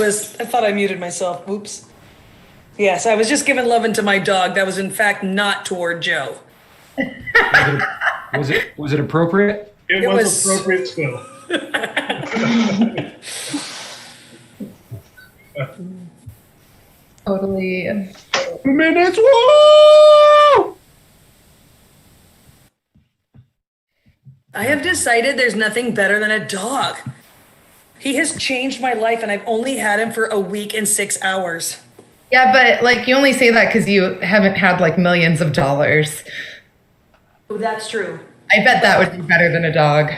I thought I muted myself. Oops. Yes, I was just giving loving to my dog. That was in fact not toward Joe. Was it appropriate? It was appropriate still. Totally. Minutes. Woo! I have decided there's nothing better than a dog. He has changed my life, and I've only had him for a week and 6 hours. Yeah, but like you only say that because you haven't had like millions of dollars. Oh, that's true. I bet that would be better than a dog.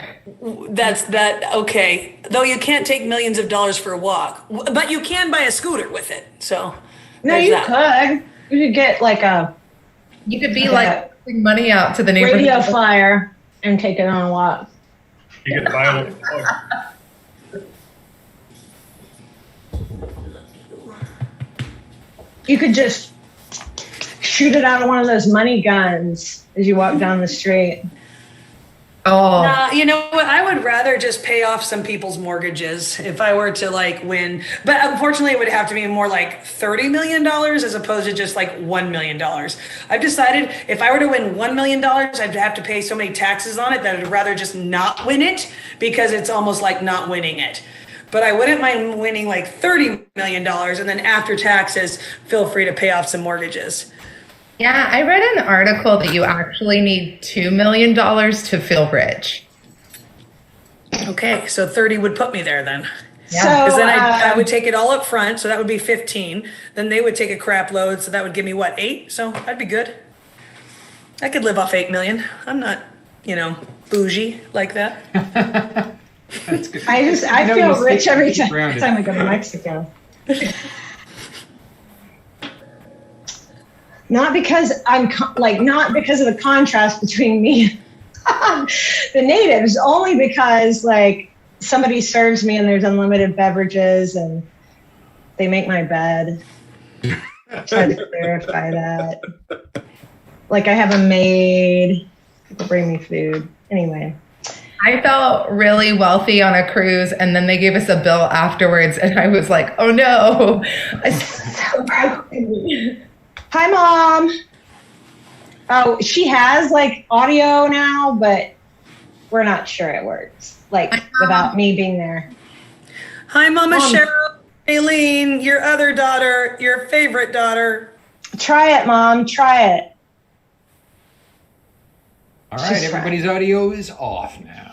Okay. Though you can't take millions of dollars for a walk, but you can buy a scooter with it. So No, you could. You could get like a You could be like putting money out to the neighborhood. radio flyer and take it on a walk. You get violent. You could just shoot it out of one of those money guns as you walk down the street. Oh, You know what? I would rather just pay off some people's mortgages if I were to like win. But unfortunately, it would have to be more like $30 million as opposed to just like $1 million. I've decided if I were to win $1 million, I'd have to pay so many taxes on it that I'd rather just not win it because it's almost like not winning it. But I wouldn't mind winning like $30 million and then after taxes, feel free to pay off some mortgages. yeah. I read an article that you actually need $2 million to feel rich. Okay, so 30 would put me there then. Yeah. Because So, then I would take it all up front, so that would be 15. Then they would take a crap load, so that would give me what, 8? So I'd be good. I could live off 8 million. I'm not, bougie like that. That's good. I No feel mistake, rich every keep time grounded. I go to Mexico. Not because not because of the contrast between me and the natives, only because like somebody serves me and there's unlimited beverages and they make my bed. Try to clarify that. Like I have a maid, people bring me food. Anyway. I felt really wealthy on a cruise, and then they gave us a bill afterwards, and I was like, "Oh no!" So hi, Mom. Oh, she has like audio now, but we're not sure it works. Like without me being there. Hi, Mama Cheryl, Aileen, your other daughter, your favorite daughter. Try it, Mom. Try it. All right, everybody's audio is off now.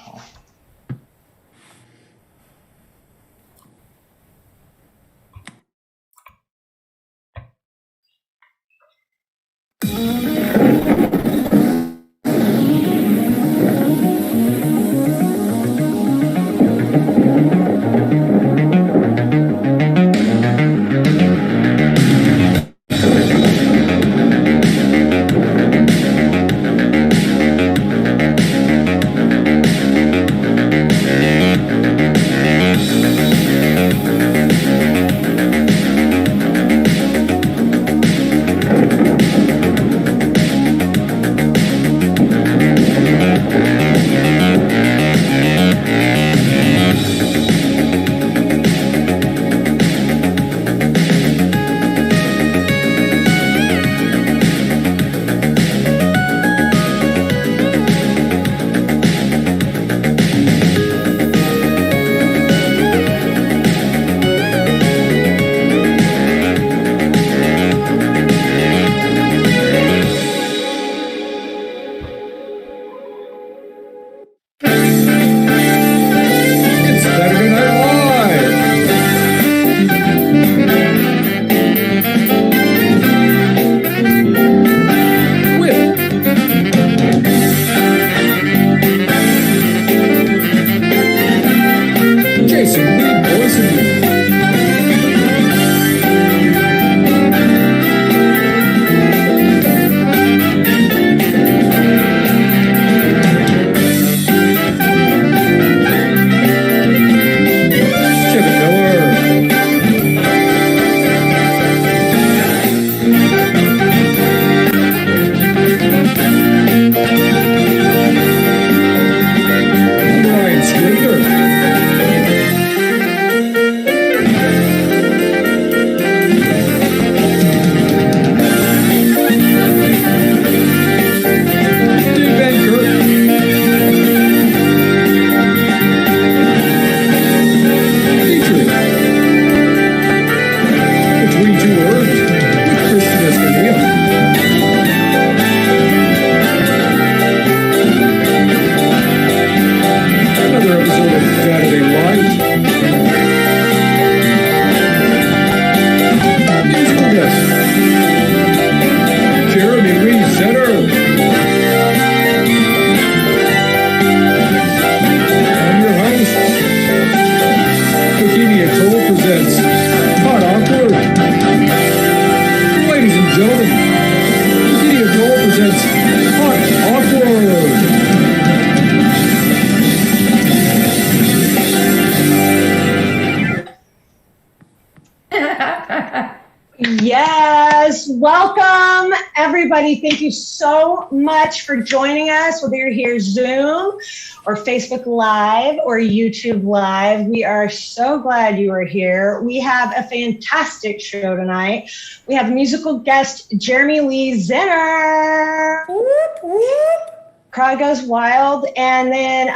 Yes, welcome everybody. Thank you so much for joining us, whether you're here Zoom or Facebook Live or YouTube Live. We are so glad you are here. We have a fantastic show tonight. We have musical guest Jeremy Lee Zenor. Whoop, whoop. Crowd goes wild. And then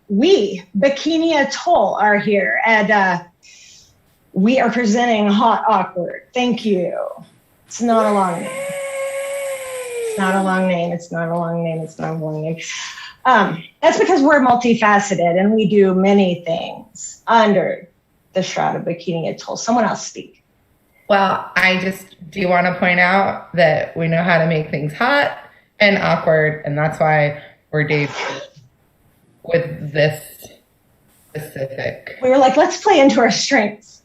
we, Bikini Atoll, are here. And we are presenting Hot Awkward. Thank you. It's not a long name. It's not a long name. It's not a long name. It's not a long name. That's because we're multifaceted and we do many things under the shroud of Bikini Atoll. Someone else speak. Well, I just do want to point out that we know how to make things hot and awkward, and that's why we're dating with this specific. We were like, let's play into our strengths.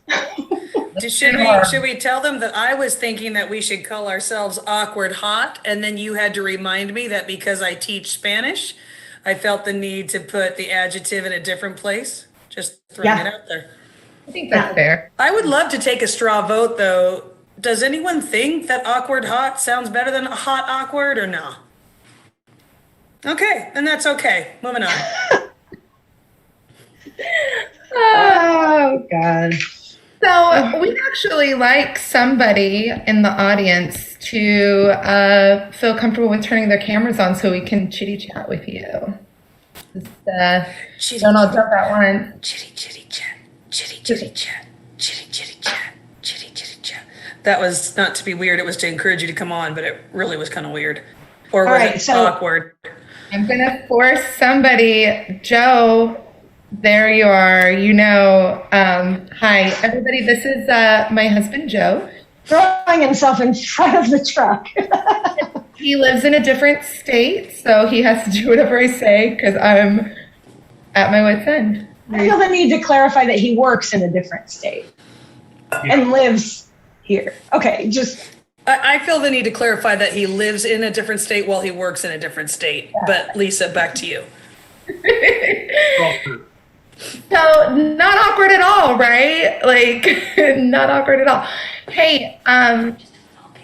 Should we tell them that I was thinking that we should call ourselves Awkward Hot, and then you had to remind me that because I teach Spanish, I felt the need to put the adjective in a different place? Just throwing it out there. I think that's fair. I would love to take a straw vote, though. Does anyone think that Awkward Hot sounds better than Hot Awkward, or no? Okay, then that's okay. Moving on. Oh, God. So we'd actually like somebody in the audience to feel comfortable with turning their cameras on so we can chitty chat with you. Don't all jump at once. Chitty chat, chitty chat, chitty chat. That was not to be weird. It was to encourage you to come on, but it really was kind of weird. Or was it awkward? I'm going to force somebody. Joe, there you are. Hi, everybody. This is my husband, Joe. Throwing himself in front of the truck. He lives in a different state, so he has to do whatever I say because I'm at my wit's end. I feel the need to clarify that he works in a different state and lives here. Okay, I feel the need to clarify that he lives in a different state while he works in a different state. Yeah. But Lisa, back to you. So not awkward at all, right? Like not awkward at all. Hey,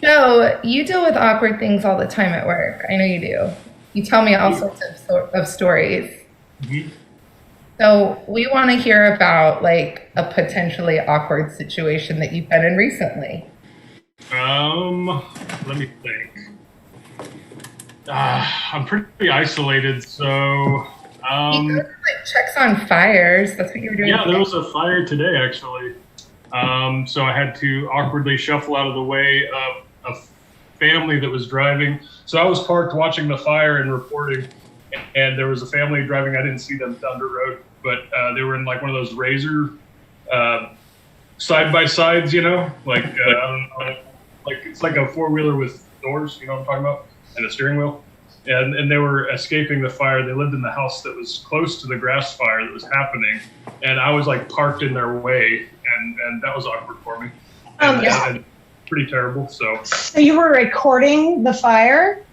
Joe, you deal with awkward things all the time at work. I know you do. You tell me all sorts of stories. Mm-hmm. So we want to hear about like a potentially awkward situation that you've been in recently. Let me think. I'm pretty isolated, so. He goes, like, checks on fires. That's what you were doing. Yeah, there was a fire today, actually. So I had to awkwardly shuffle out of the way of a family that was driving. So I was parked watching the fire and reporting, and there was a family driving. I didn't see them down the road, but they were in like one of those Razor side-by-sides, like I don't know, like it's like a four-wheeler with doors, you know what I'm talking about, and a steering wheel. And they were escaping the fire. They lived in the house that was close to the grass fire that was happening. And I was like parked in their way. And that was awkward for me. And pretty terrible. So you were recording the fire?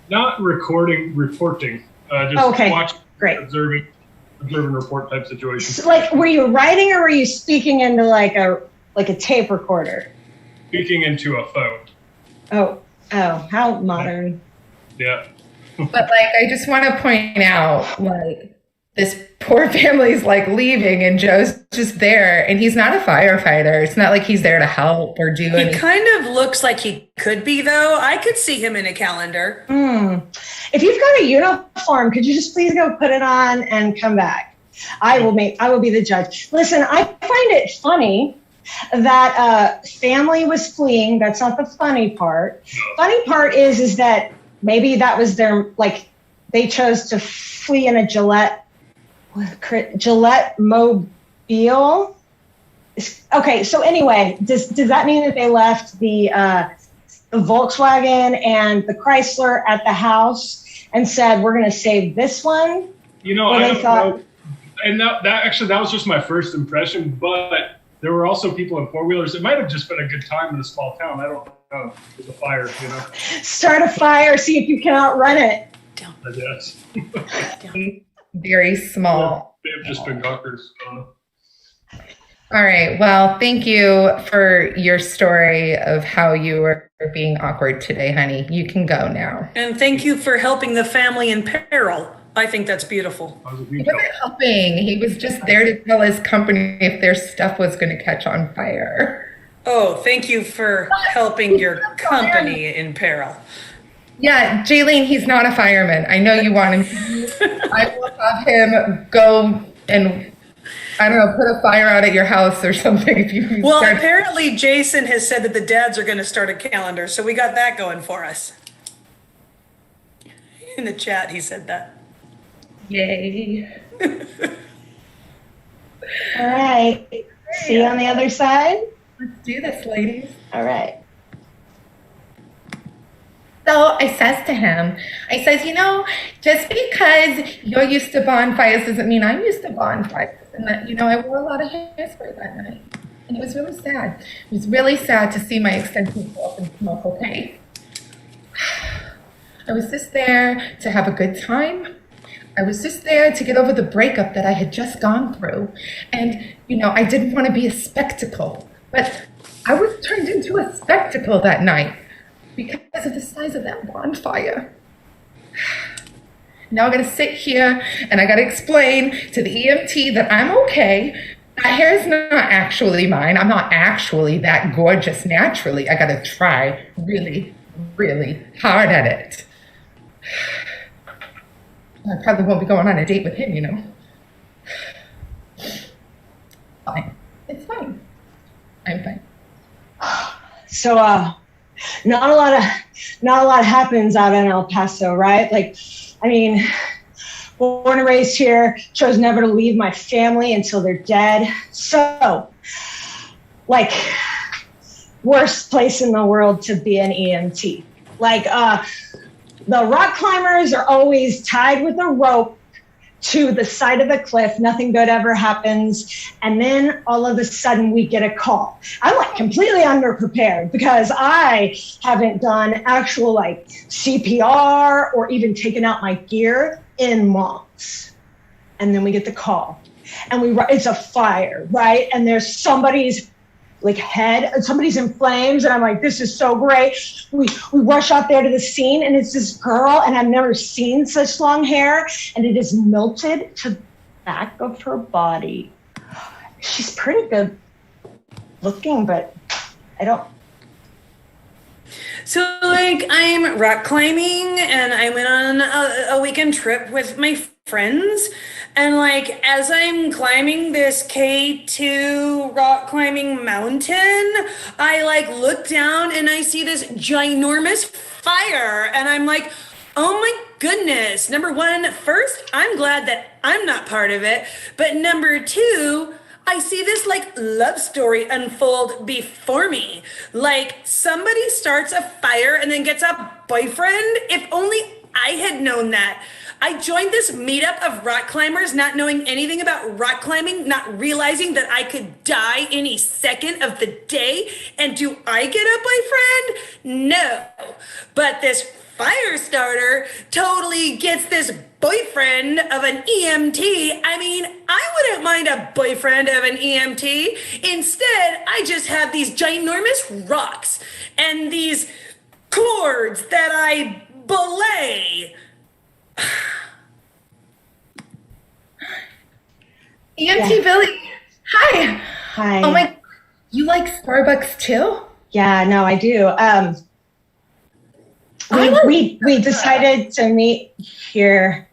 Not recording, reporting. Just watching, observing report type situation. So, like, were you writing or were you speaking into like a tape recorder? Speaking into a phone. Oh, how modern. Yeah. But like, I just want to point out, like, this poor family's like leaving and Joe's just there and he's not a firefighter. It's not like he's there to help or do anything. He kind of looks like he could be, though. I could see him in a calendar. If you've got a uniform, could you just please go put it on and come back? I will be the judge. Listen, I find it funny that family was fleeing. That's not the funny part. Funny part is that maybe that was their, like, they chose to flee in a Gillette mobile. Okay, so anyway, does that mean that they left the Volkswagen and the Chrysler at the house and said, we're going to save this one? I don't know. And that was just my first impression, but there were also people in four-wheelers. It might have just been a good time in a small town. I don't know. There's a fire, Start a fire, see if you can outrun it. I guess. Very small. They have just been gawkers. All right. Well, thank you for your story of how you were being awkward today, honey. You can go now. And thank you for helping the family in peril. I think that's beautiful. He wasn't helping. He was just there to tell his company if their stuff was going to catch on fire. Oh, thank you for helping your company in peril. Yeah, Jaylene, he's not a fireman. I know you want him to. I will have him go and, I don't know, put a fire out at your house or something. If you Well, apparently Jason has said that the dads are going to start a calendar, so we got that going for us. In the chat, he said that. Yay. All right. See you on the other side. Let's do this, ladies. All right. So I says to him, just because you're used to bonfires doesn't mean I'm used to bonfires. And that, I wore a lot of hairspray that night. And it was really sad. It was really sad to see my extensions go up in smoke, okay? I was just there to have a good time. I was just there to get over the breakup that I had just gone through. And, I didn't want to be a spectacle. But I was turned into a spectacle that night because of the size of that bonfire. Now I'm going to sit here and I got to explain to the EMT that I'm okay. My hair is not actually mine. I'm not actually that gorgeous naturally. I got to try really, really hard at it. I probably won't be going on a date with him, Fine. It's fine. I'm fine. So, not a lot happens out in El Paso, right? Born and raised here, chose never to leave my family until they're dead. So, worst place in the world to be an EMT. The rock climbers are always tied with a rope to the side of the cliff. Nothing good ever happens. And then all of a sudden we get a call. I'm completely underprepared because I haven't done actual CPR or even taken out my gear in months. And then we get the call and it's a fire, right? And there's somebody's head, somebody's in flames, and I'm like, this is so great. We rush out there to the scene, and it's this girl, and I've never seen such long hair, and it is melted to the back of her body. She's pretty good looking, but I don't. So I'm rock climbing, and I went on a weekend trip with my friends, and as I'm climbing this K2 rock climbing mountain, I look down and I see this ginormous fire, and I'm like, oh my goodness. Number one, first, I'm glad that I'm not part of it, but number two, I see this love story unfold before me. Somebody starts a fire and then gets a boyfriend. If only I had known that. I joined this meetup of rock climbers, not knowing anything about rock climbing, not realizing that I could die any second of the day. And do I get a boyfriend? No. But this fire starter totally gets this boyfriend of an EMT. I wouldn't mind a boyfriend of an EMT. Instead, I just have these ginormous rocks and these chords that I belay. EMT Billy, hi. Hi. Oh my, you like Starbucks too? Yeah, no, I do. We decided to meet here.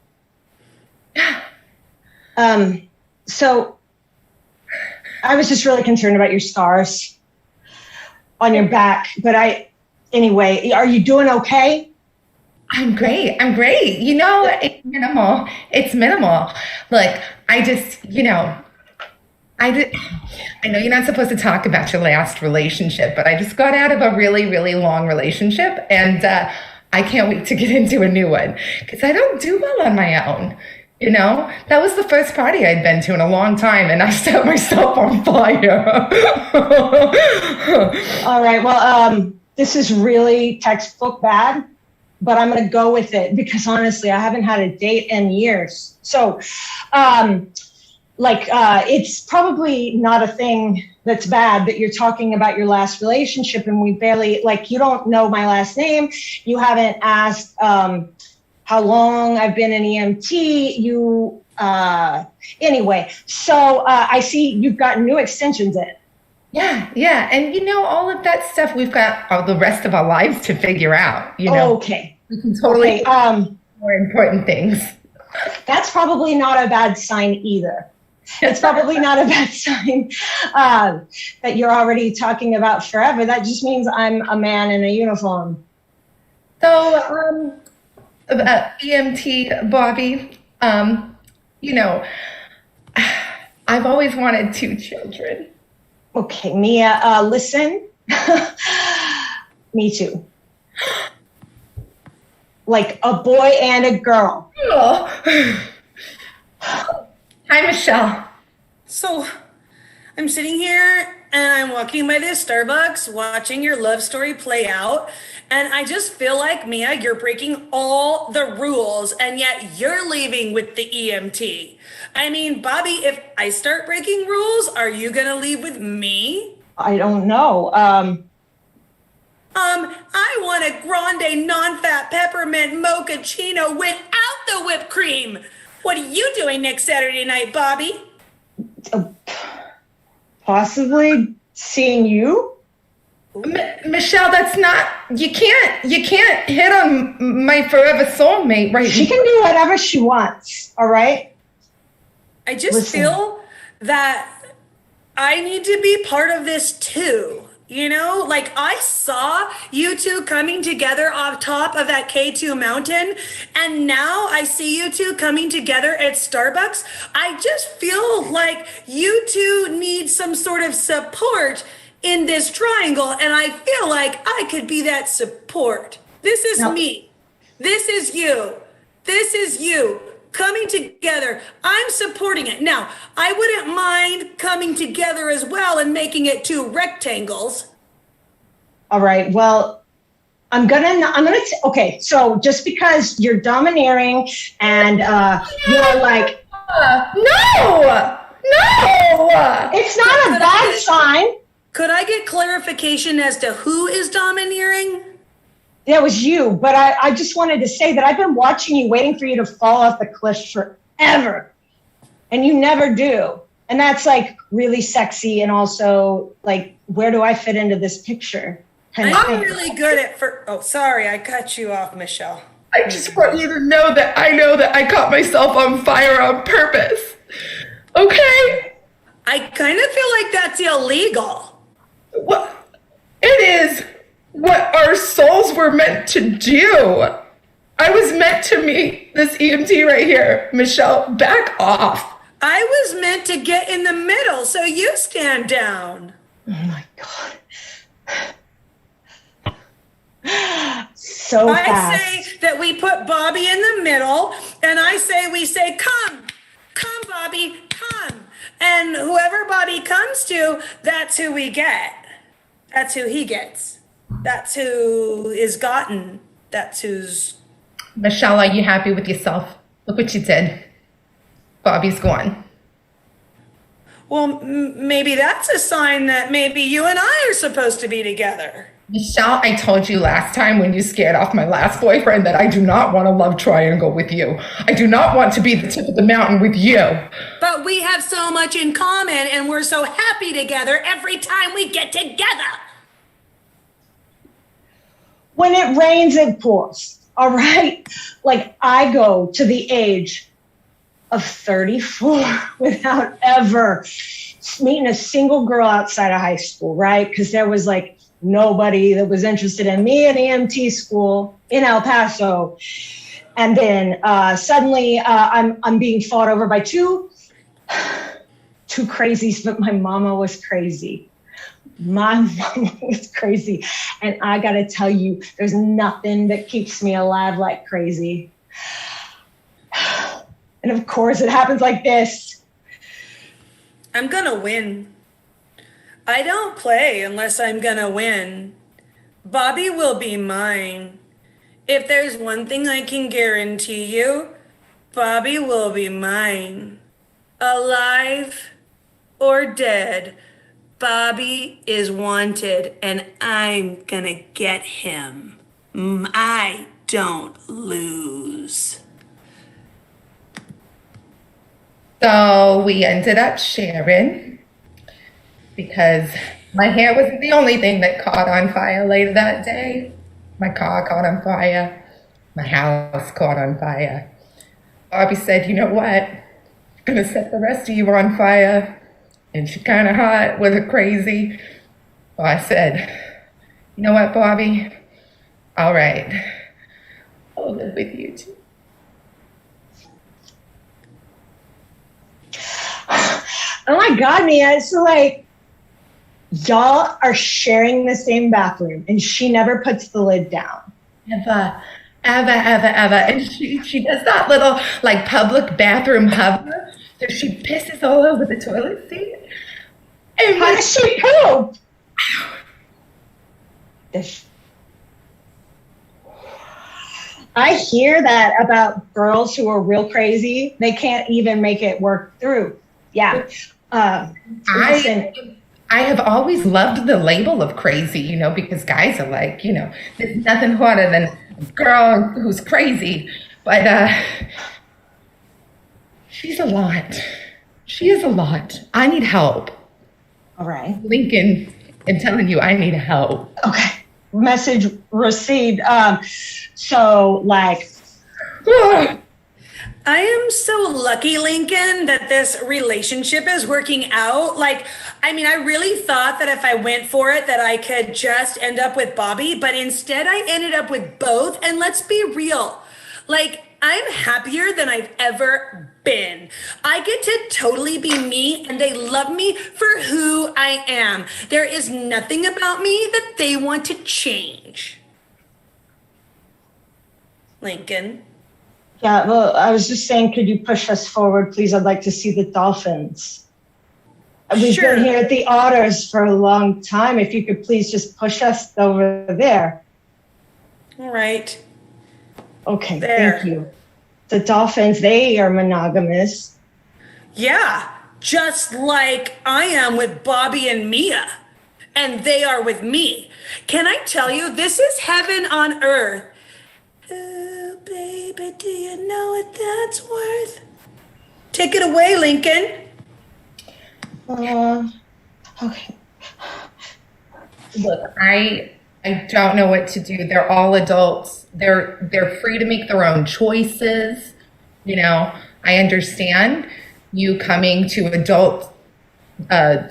So I was just really concerned about your scars on your back, but anyway, are you doing okay? I'm great. It's minimal. Look, I know you're not supposed to talk about your last relationship, but I just got out of a really, really long relationship, and I can't wait to get into a new one because I don't do well on my own. That was the first party I'd been to in a long time, and I set myself on fire. All right. Well, this is really textbook bad, but I'm going to go with it because honestly, I haven't had a date in years. So, it's probably not a thing that's bad that you're talking about your last relationship and we barely, like, you don't know my last name. You haven't asked how long I've been in EMT. Anyway, so I see you've got new extensions in. Yeah. And all of that stuff, we've got all the rest of our lives to figure out, Okay. We can totally more important things. That's probably not a bad sign either. It's probably not a bad sign that you're already talking about forever. That just means I'm a man in a uniform. So, EMT Bobby, I've always wanted 2 children. Okay, Mia, listen. Me too. Like a boy and a girl. Oh. Hi, Michelle. So I'm sitting here and I'm walking by this Starbucks watching your love story play out. And I just feel like, Mia, you're breaking all the rules and yet you're leaving with the EMT. I mean, Bobby, if I start breaking rules, are you going to leave with me? I don't know. I want a grande non-fat peppermint mochaccino without the whipped cream. What are you doing next Saturday night, Bobby? Possibly seeing you. Michelle, that's not, you can't hit on my forever soulmate, right? She can do whatever she wants, all right? I just feel that I need to be part of this too. Like I saw you two coming together off top of that K2 mountain, and now I see you two coming together at Starbucks. I just feel like you two need some sort of support in this triangle, and I feel like I could be that support. This is me. This is you. This is you. Coming together. I'm supporting it. Now, I wouldn't mind coming together as well and making it 2 rectangles. All right. Well, okay. So just because you're domineering and you're like, no, it's not a bad sign. Could I get clarification as to who is domineering? That was you, but I just wanted to say that I've been watching you, waiting for you to fall off the cliff forever, and you never do. And that's like really sexy, and also like, where do I fit into this picture? I'm really good at oh, sorry, I cut you off, Michelle. I just want you to know that I caught myself on fire on purpose. Okay? I kind of feel like that's illegal. What? It is what our souls were meant to do. I was meant to meet this EMT right here. Michelle, back off. I was meant to get in the middle, so you stand down. Oh my God. So fast. I say that we put Bobby in the middle, and we say, come, Bobby, come. And whoever Bobby comes to, that's who we get. That's who he gets. That's who is gotten. That's who's... Michelle, are you happy with yourself? Look what you did. Bobby's gone. Well, maybe that's a sign that maybe you and I are supposed to be together. Michelle, I told you last time when you scared off my last boyfriend that I do not want a love triangle with you. I do not want to be the tip of the mountain with you. But we have so much in common, and we're so happy together every time we get together. When it rains, it pours. All right? Like, I go to the age of 34 without ever meeting a single girl outside of high school, right? Because there was like nobody that was interested in me in EMT school in El Paso. And then suddenly I'm being fought over by two crazies, but my mama was crazy. My mama was crazy. And I got to tell you, there's nothing that keeps me alive like crazy. And of course, it happens like this. I'm gonna win. I don't play unless I'm gonna win. Bobby will be mine. If there's one thing I can guarantee you, Bobby will be mine. alive or dead, Bobby is wanted and I'm gonna get him. I don't lose. So we ended up sharing because my hair wasn't the only thing that caught on fire later that day. My car caught on fire. My house caught on fire. Bobby said, you know what? I'm gonna set the rest of you on fire. And she kind of hot with her crazy. So I said, you know what, Bobby? All right. I'll live with you too. Oh my God, Mia. So like, y'all are sharing the same bathroom and she never puts the lid down. Ever. And she does that little like public bathroom hover. So she pisses all over the toilet seat. And How does she poop? I hear that about girls who are real crazy. They can't even make it work through. Yeah. Listen, I have always loved the label of crazy, you know, because guys are like, you know, there's nothing hotter than a girl who's crazy. But she's a lot. She is a lot. I need help. all right. Lincoln, I'm telling you, I need help. Okay. Message received. So like, I am so lucky, Lincoln, that this relationship is working out. Like, I mean, I really thought that if I went for it, that I could just end up with Bobby, but instead I ended up with both. And let's be real, like, I'm happier than I've ever been. I get to totally be me, and they love me for who I am. There is nothing about me that they want to change. Lincoln. yeah, well, I was just saying, could you push us forward, please? I'd like to see the dolphins. We've Sure. been here at the otters for a long time. If you could please just push us over there. All right. Okay, There. thank you. The dolphins, they are monogamous. Yeah, just like I am with Bobby and Mia, and they are with me. Can I tell you, this is heaven on earth. Oh, baby, do you know what that's worth? Take it away, Lincoln. Okay. Look, I don't know what to do. They're all adults. They're free to make their own choices. You know, I understand you coming to adult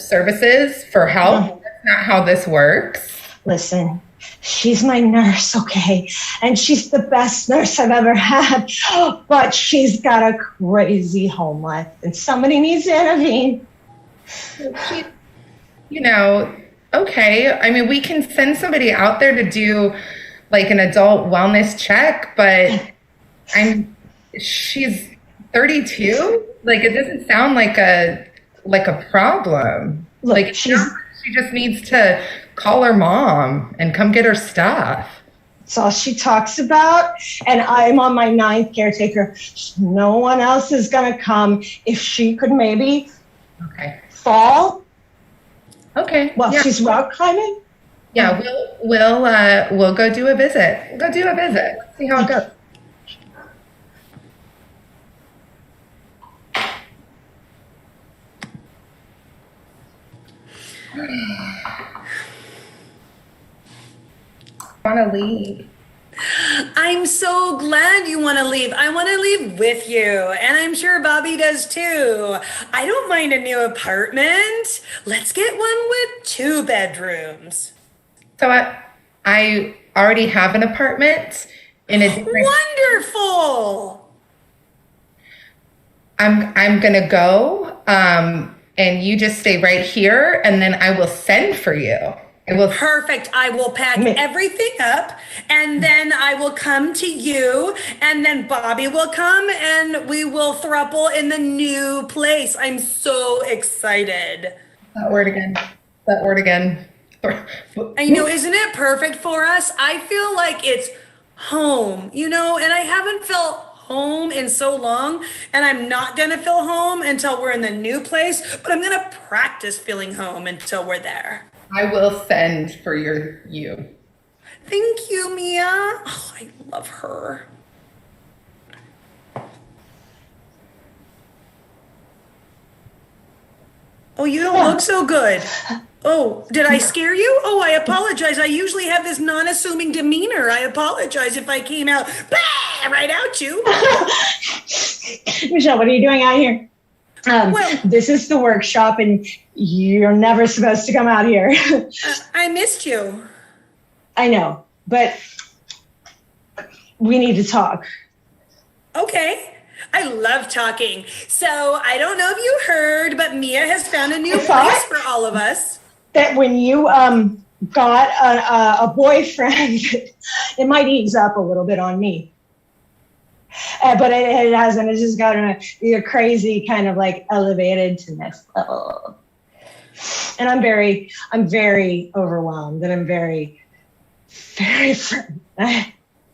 services for help. That's not how this works. Listen, she's my nurse, okay? And she's the best nurse I've ever had. But she's got a crazy home life, and somebody needs to intervene. She, you know, okay. I mean, we can send somebody out there to do like an adult wellness check, but she's 32. Like, it doesn't sound like a problem. Look, Like, she just needs to call her mom and come get her stuff. That's all she talks about. And I'm on my 9th caretaker. No one else is going to come. If she could maybe Okay. fall Okay. while Yeah. she's rock climbing. Yeah, we'll go do a visit. We'll go do a visit. Let's see how it goes. Want to leave? I'm so glad you want to leave. I want to leave with you, and I'm sure Bobby does too. I don't mind a new apartment. Let's get one with 2 bedrooms. So I already have an apartment in a different. Wonderful. I'm gonna go, and you just stay right here, and then I will send for you. I will. Perfect. I will pack everything up, and then I will come to you, and then Bobby will come, and we will throuple in the new place. I'm so excited. That word again. That word again. I know, isn't it perfect for us? I feel like it's home, you know, and I haven't felt home in so long, and I'm not going to feel home until we're in the new place, but I'm going to practice feeling home until we're there. I will send for you. Thank you, Mia. Oh, I love her. Oh, you don't look so good. Oh, did I scare you? Oh, I apologize. I usually have this non-assuming demeanor. I apologize if I came out right at you. Michelle, what are you doing out here? Well, this is the workshop, and you're never supposed to come out here. I missed you. I know, but we need to talk. Okay. I love talking. So I don't know if you heard, but Mia has found a new place for all of us. That when you got a boyfriend, it might ease up a little bit on me. But it hasn't. It's just gotten a crazy kind of like elevated to next level. And I'm very overwhelmed, and I'm very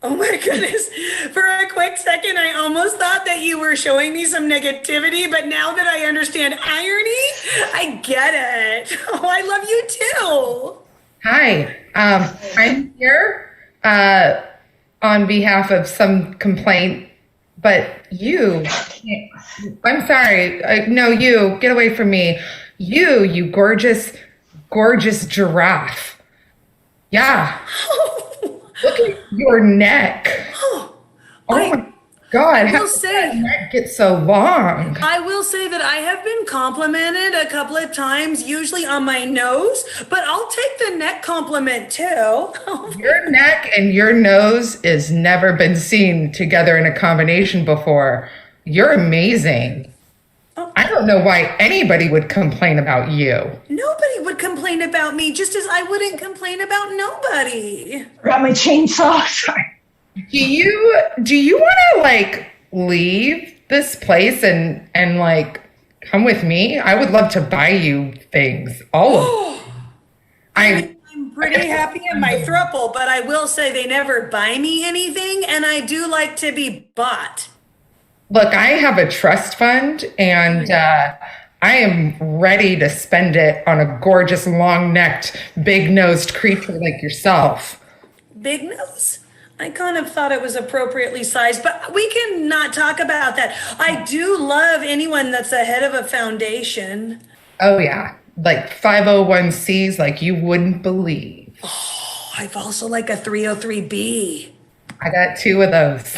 Oh my goodness. For a quick second, I almost thought that you were showing me some negativity, but now that I understand irony, I get it. Oh, I love you too. Hi, I'm here on behalf of some complaint, but I'm sorry. No, you, get away from me. You gorgeous, gorgeous giraffe. Yeah. Look at your neck. Oh my God. How does that neck get so long? I will say that I have been complimented a couple of times, usually on my nose, but I'll take the neck compliment too. Your neck and your nose has never been seen together in a combination before. You're amazing. I don't know why anybody would complain about you. Nobody would complain about me, just as I wouldn't complain about nobody. Got my chainsaw. Sorry. Do you want to like leave this place and like come with me? I would love to buy you things. All of them. I'm pretty happy in my throuple, but I will say they never buy me anything, and I do like to be bought. Look, I have a trust fund, and I am ready to spend it on a gorgeous, long-necked, big-nosed creature like yourself. Big nose? I kind of thought it was appropriately sized, but we can not talk about that. I do love anyone that's the head of a foundation. Oh, yeah. Like 501Cs like you wouldn't believe. Oh, I've also like a 303B. I got 2 of those.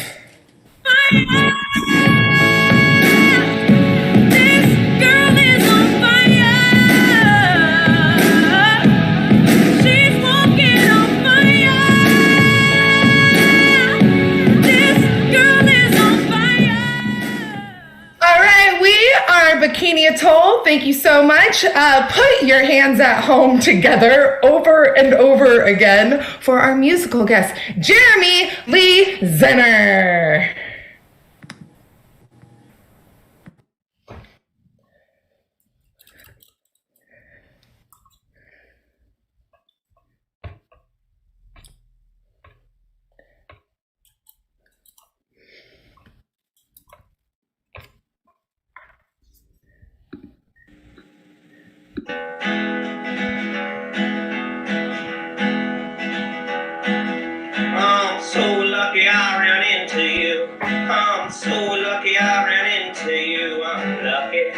Bikini Atoll, thank you so much. Put your hands at home together over and over again for our musical guest, Jeremy Lee Zenor. I'm so lucky I ran into you. I'm so lucky I ran into you. I'm lucky.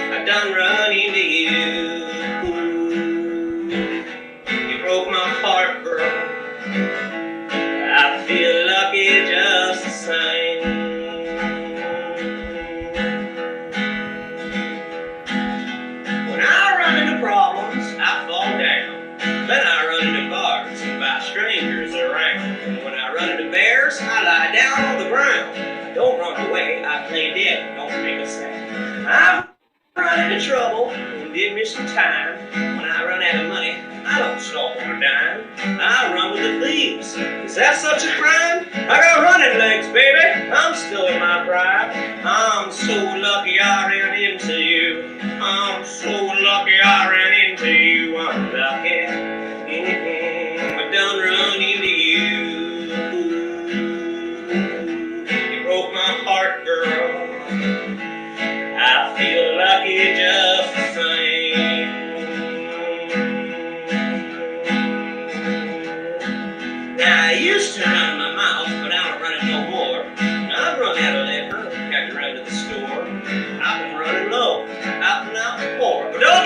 I done run into you. You broke my heart, girl. I feel lucky just the same. When I run into problems, I fall down. Then I run into bars and buy strangers around. And when I run into bears, I lie down on the ground. I don't run away, I play dead, don't make a sound. I've run into trouble and did me some time. When I run out of money, I don't stop on a dime. I run with the thieves. Is that such a crime? I got running legs, baby. I'm still in my prime. I'm so lucky I ran into you. I'm so lucky I ran into you. I'm lucky. I done run into you.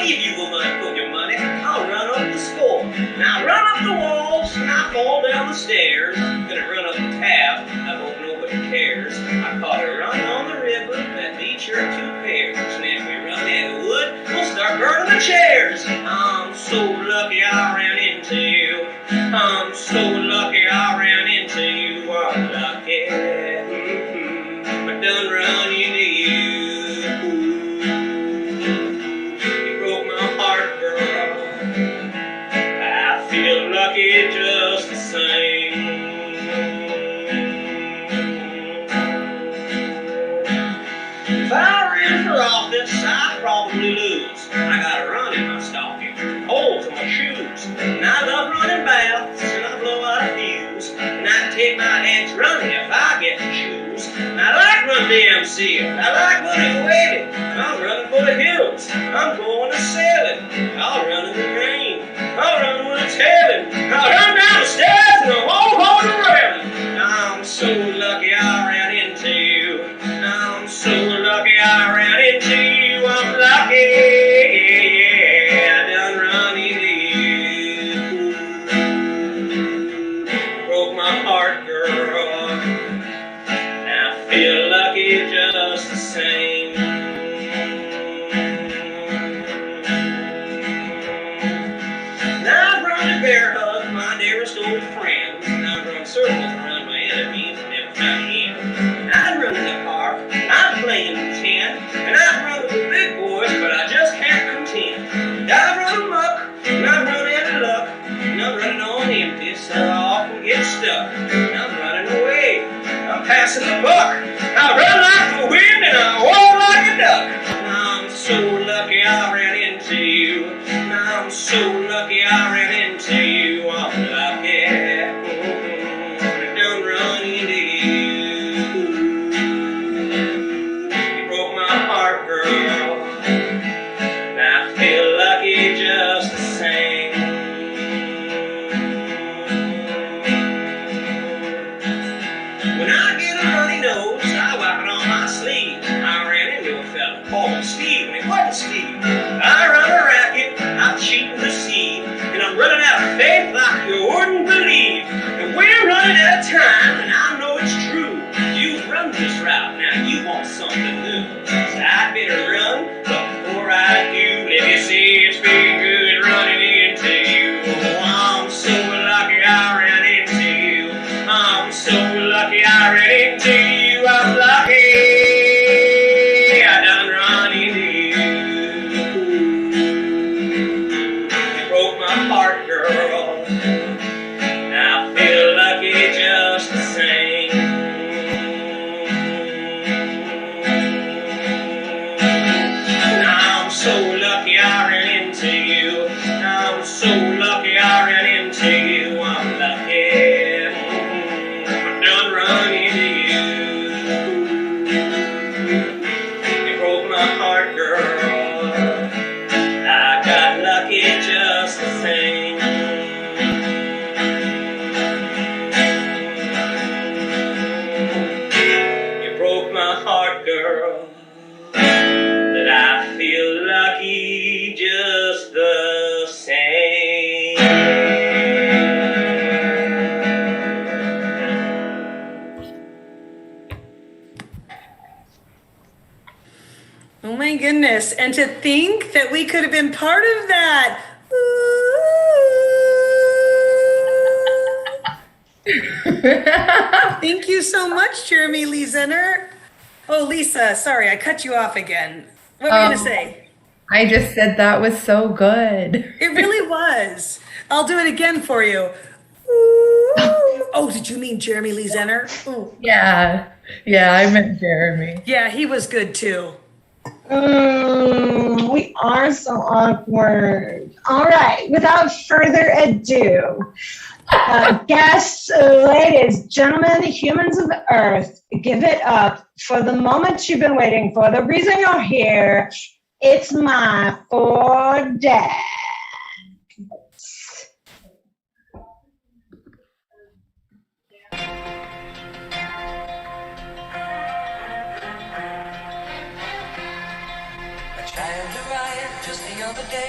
I'll give you the money for your money. I'll run up the score. Now I run up the walls and I fall down the stairs. Gonna run up the tab. I hope nobody cares. I caught a run on the river that beat your 2 pairs. And if we run in the wood, we'll start burning the chairs. I'm so lucky I ran into you. I'm so lucky I ran into you. I'm lucky. I done run into you. You broke my heart, girl. I feel lucky just the same. If I ran for office, I'd probably lose. I got a run in my stocking, holes in my shoes. And I love running baths, and I blow out a fuse. And I take my hands running if I get to choose. And I like Run DMC, I like Woody Wavy. I'm running for the hills, I'm going to sailing. I'll run in the rain, I'll run when it's heaven. I'll run down the stairs and I won't hold the railing. I'm so lucky I ran into you. I'm so lucky I ran into you. I'm lucky. I done run into you. Broke my heart, girl. I feel lucky just the same. Now I've run to bear hug my nearest old friends. And I've run circles around my enemies and never found the end. I'd run in the park, I'd play in pretend. And I'd run with the big boys, but I just can't contend. And I'd run amok, and I'd run out of luck. And I'm running on empty, so I often get stuck. And I'm running away, I'm passing the buck. I run like the wind and I walk like a duck. I'm so lucky I ran into you. I'm so lucky I ran into you. I'm lucky. I done run into you. You broke my heart, girl. And I feel lucky just the same. When I get a runny nose, I wipe it on my sleeve. I ran into a fella called Steve, and he wasn't Steve. I run a racket, I'm cheating the seed, and I'm running out of faith like you wouldn't believe. And we're running out of time, and I know it's true. You run this route, now you want something new. So I better run, but before I do, let me see it's been good running into you. Oh, I'm so lucky I ran into you. I'm so lucky I ran into you. I'm lucky. I done run into you. You broke my heart, girl. I feel lucky just the same. And I'm so lucky I ran into you. I'm so lucky I ran into you. I'm lucky. I done run into you. You broke my heart, girl. I got lucky just the same. You broke my heart, girl. But I feel lucky just the same. Oh my goodness. And to think that we could have been part of that. Thank you so much, Jeremy Lee Zenor. Oh, Lisa, sorry, I cut you off again. What were you going to say? I just said that was so good. It really was. I'll do it again for you. Oh, did you mean Jeremy Lee Zenor? Ooh. Yeah, I meant Jeremy. Yeah, he was good too. We are so awkward. All right, without further ado, guests, ladies, gentlemen, humans of the earth, give it up for the moment you've been waiting for. The reason you're here, it's my 4 dads. Just the other day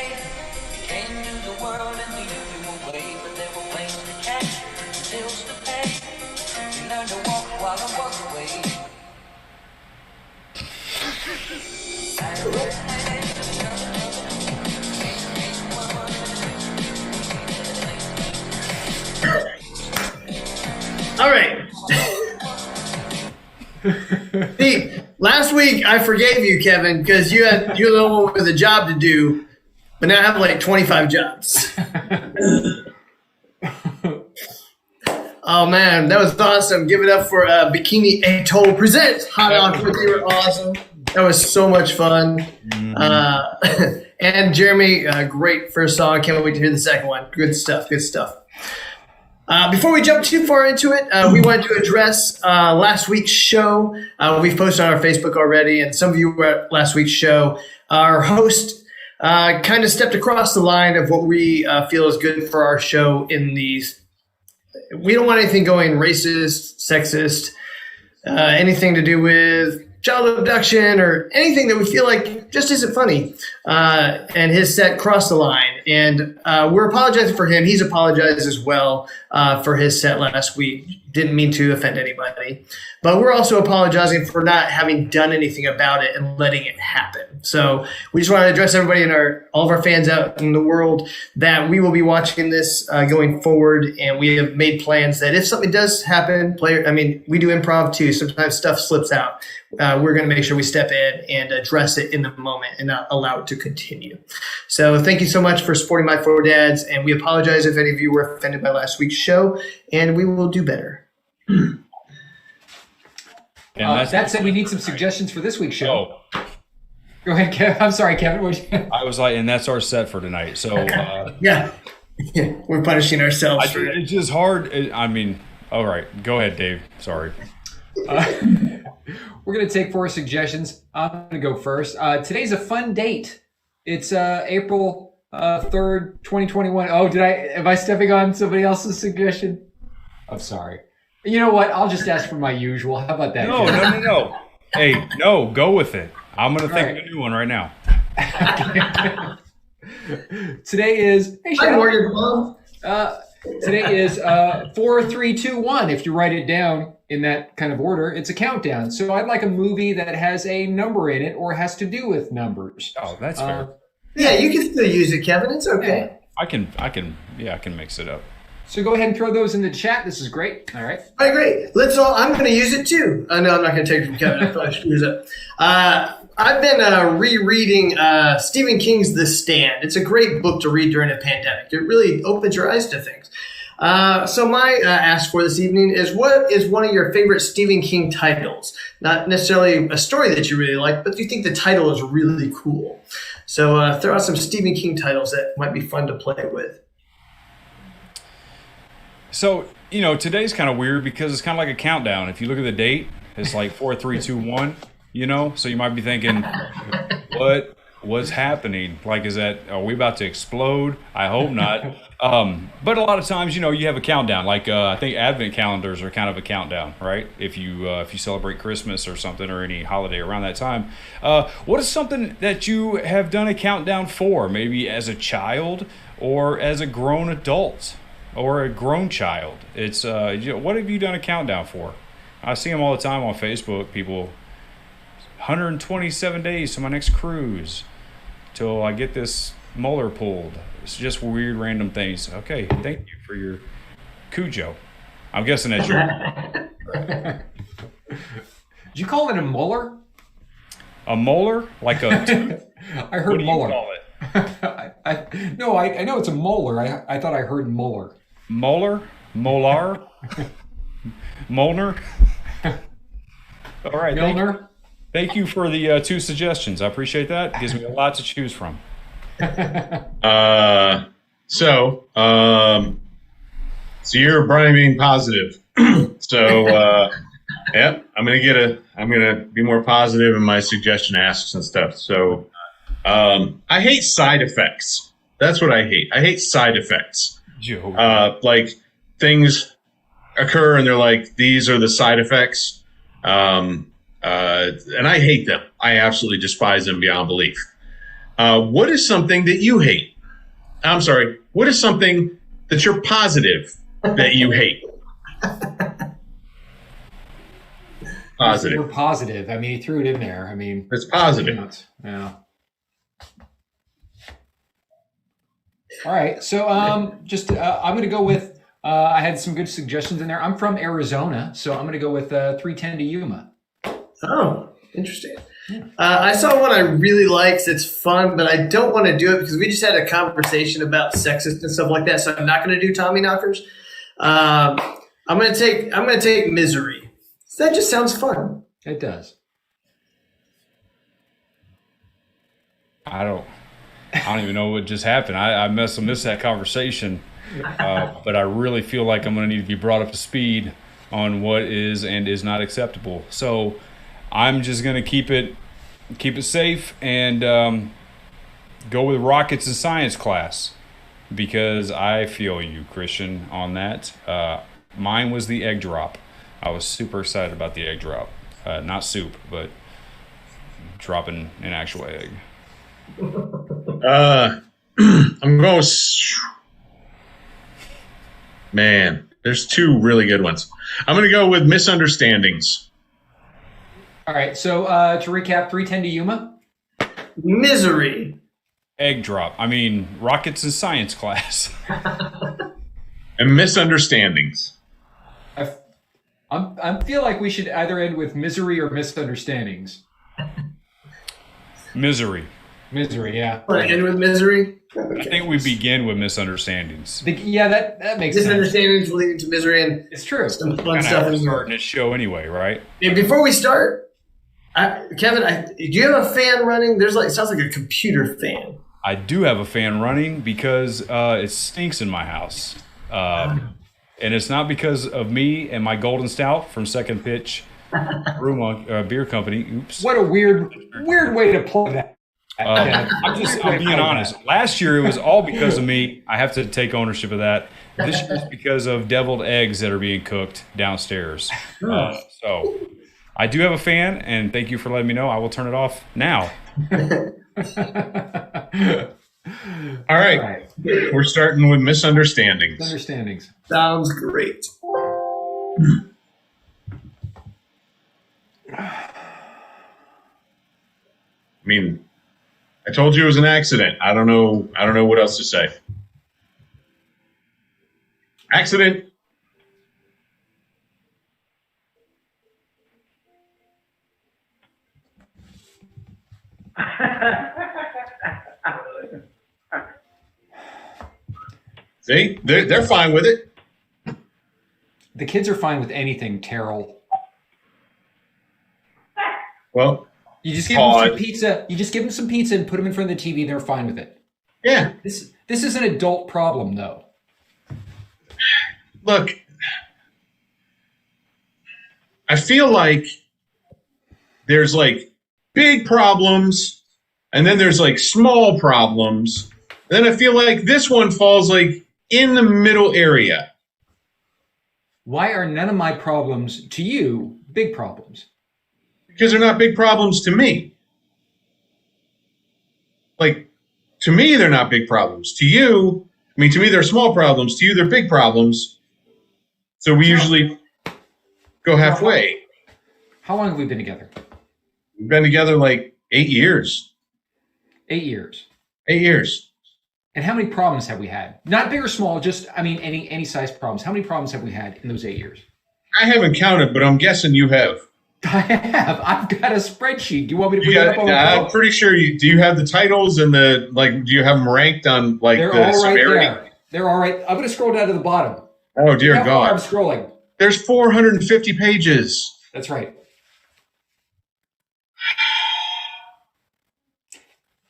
See, last week I forgave you, Kevin, because you're the one with a job to do, but now I have like 25 jobs. Oh man, that was awesome! Give it up for Bikini Atoll presents Hot Awkward. You were awesome. That was so much fun. And Jeremy, great first song. Can't wait to hear the second one. Good stuff. Good stuff. Before we jump too far into it, we wanted to address last week's show. We've posted on our Facebook already, and some of you were at last week's show. Our host kind of stepped across the line of what we feel is good for our show in these. We don't want anything going racist, sexist, anything to do with child abduction or anything that we feel like just isn't funny. And his set crossed the line. And we're apologizing for him. He's apologized as well for his set last week. Didn't mean to offend anybody. But we're also apologizing for not having done anything about it and letting it happen. So we just want to address everybody and all of our fans out in the world that we will be watching this going forward. And we have made plans that if something does happen, we do improv too. Sometimes stuff slips out. We're going to make sure we step in and address it in the moment and not allow it to continue. So thank you so much for supporting My Four Dads. And we apologize if any of you were offended by last week's show, and we will do better. And that said, we need some suggestions for this week's show. Oh. Go ahead, Kevin. I'm sorry, Kevin. I was like, and that's our set for tonight. So yeah, we're punishing ourselves. It's just hard. All right. Go ahead, Dave. Sorry. We're going to take 4 suggestions. I'm going to go first. Today's a fun date. It's April 3rd, 2021. Oh, am I stepping on somebody else's suggestion? I'm sorry. You know what? I'll just ask for my usual. How about that? No. Hey, no, go with it. I'm going to think of a new one right now. Today is... Hey, today is 4, 3, 2, 1. If you write it down in that kind of order, it's a countdown. So I'd like a movie that has a number in it or has to do with numbers. Oh, that's fair. Yeah, you can still use it, Kevin. It's okay. I can mix it up. So go ahead and throw those in the chat. This is great. All right. All right, great. I'm going to use it too. No, I'm not going to take it from Kevin. I thought I should use it. I've been rereading Stephen King's The Stand. It's a great book to read during a pandemic. It really opens your eyes to things. So my ask for this evening is, what is one of your favorite Stephen King titles? Not necessarily a story that you really like, but you think the title is really cool. So throw out some Stephen King titles that might be fun to play with. So, today's kind of weird because it's kind of like a countdown. If you look at the date, it's like 4, 3, 2, 1, so you might be thinking, what's happening? Like, are we about to explode? I hope not. But a lot of times, you have a countdown. Like, I think Advent calendars are kind of a countdown, right? If you celebrate Christmas or something or any holiday around that time. What is something that you have done a countdown for? Maybe as a child or as a grown adult? Or a grown child. It's what have you done a countdown for? I see them all the time on Facebook. People, 127 days to my next cruise, till I get this molar pulled. It's just weird, random things. Okay, thank you for your Cujo. I'm guessing that's your. Did you call it a molar? A molar, like a tooth. I heard what do molar. You call it? No, I know it's a molar. I thought I heard molar. Molar? Molar? Molnar? All right. Milner? Thank you for the 2 suggestions. I appreciate that. It gives me a lot to choose from. So you're Brian being positive. So yep, I'm gonna be more positive in my suggestion asks and stuff. So I hate side effects. That's what I hate. I hate side effects. Like things occur and they're like, these are the side effects. And I hate them. I absolutely despise them beyond belief. What is something that you hate? I'm sorry. What is something that you're positive that you hate? Positive. We're positive. He threw it in there. It's positive. Yeah. All right. So I'm going to go with, I had some good suggestions in there. I'm from Arizona, so I'm going to go with 310 to Yuma. Oh, interesting. I saw one I really liked. It's fun, but I don't want to do it because we just had a conversation about sexist and stuff like that. So I'm not going to do Tommy knockers. I'm going to take Misery. That just sounds fun. It does. I don't even know what just happened. I must have missed that conversation, but I really feel like I'm going to need to be brought up to speed on what is and is not acceptable. So I'm just going to keep it safe and go with rockets in science class because I feel you, Christian, on that. Mine was the egg drop. I was super excited about the egg drop. Not soup, but dropping an actual egg. I'm going with, man, there's two really good ones. I'm going to go with misunderstandings. All right, so to recap, 310 to Yuma. Misery. Egg drop. I mean, rockets in science class. And misunderstandings. I feel like we should either end with misery or misunderstandings. Misery. Misery, yeah. Want to end with misery? I think we begin with misunderstandings. Yeah, that makes sense. Misunderstandings leading to misery and It's true. some fun Kind stuff of in starting here. this show anyway, right? And before we start, Kevin, do you have a fan running? It sounds like a computer fan. I do have a fan running because it stinks in my house. And it's not because of me and my golden stout from Second Pitch Beer Company. Oops. What a weird way to play that. I'm being honest. Last year it was all because of me. I have to take ownership of that. This year it's because of deviled eggs that are being cooked downstairs. So I do have a fan, and thank you for letting me know. I will turn it off now. All right. We're starting with misunderstandings. Misunderstandings. Sounds great. I mean, I told you it was an accident. I don't know what else to say. Accident. See, they're fine with it. The kids are fine with anything, Terrell. Well, You just give them some pizza. You just give them some pizza and put them in front of the TV. They're fine with it. yeah. This is an adult problem, though. Look, I feel like there's like big problems, and then there's like small problems. And then I feel like this one falls like in the middle area. Why are none of my problems to you big problems? Because they're not big problems to me. Like, to me, they're not big problems. To you, I mean, to me, they're small problems. To you, they're big problems. So we usually go halfway. How long have we been together? We've been together like 8 years. 8 years. 8 years. And how many problems have we had? Not big or small, just, I mean, any size problems. How many problems have we had in those 8 years? I haven't counted, but I'm guessing you have. I have. I've got a spreadsheet. Do you want me to put it up on the I'm phone? pretty sure you do. You have the titles and the like. Do you have them ranked on like They're the all right severity? there. They're all right. I'm going to scroll down to the bottom. Oh dear How far I'm God! scrolling. There's 450 pages. That's right.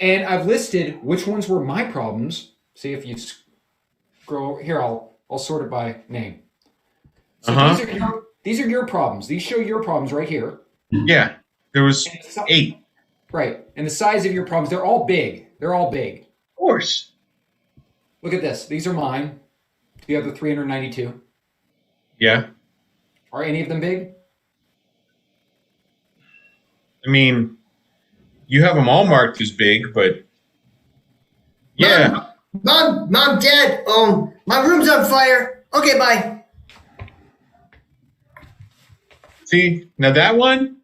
And I've listed which ones were my problems. See if you scroll here. I'll sort it by name. So these are your problems. These show your problems right here. Yeah, there was 8. Right. And the size of your problems, they're all big. They're all big. Of course. Look at this. These are mine. The other 392. Yeah. Are any of them big? I mean, you have them all marked as big, but yeah. Mom, Dad, my room's on fire. Okay, bye. See, now that one,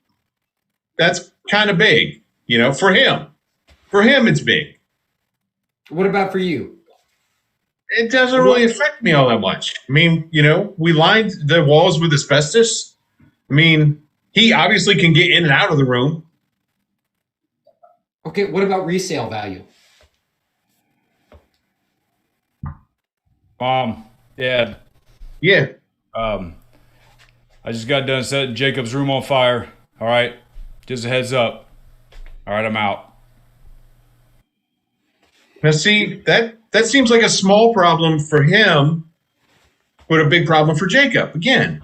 that's kind of big, you know, for him. For him, it's big. What about for you? It doesn't really affect me all that much. I mean, you know, we lined the walls with asbestos. I mean, He obviously can get in and out of the room. Okay, what about resale value? Dad, Yeah. I just got done setting Jacob's room on fire. All right, just a heads up. All right, I'm out. Now, see, that seems like a small problem for him, but a big problem for Jacob. Again.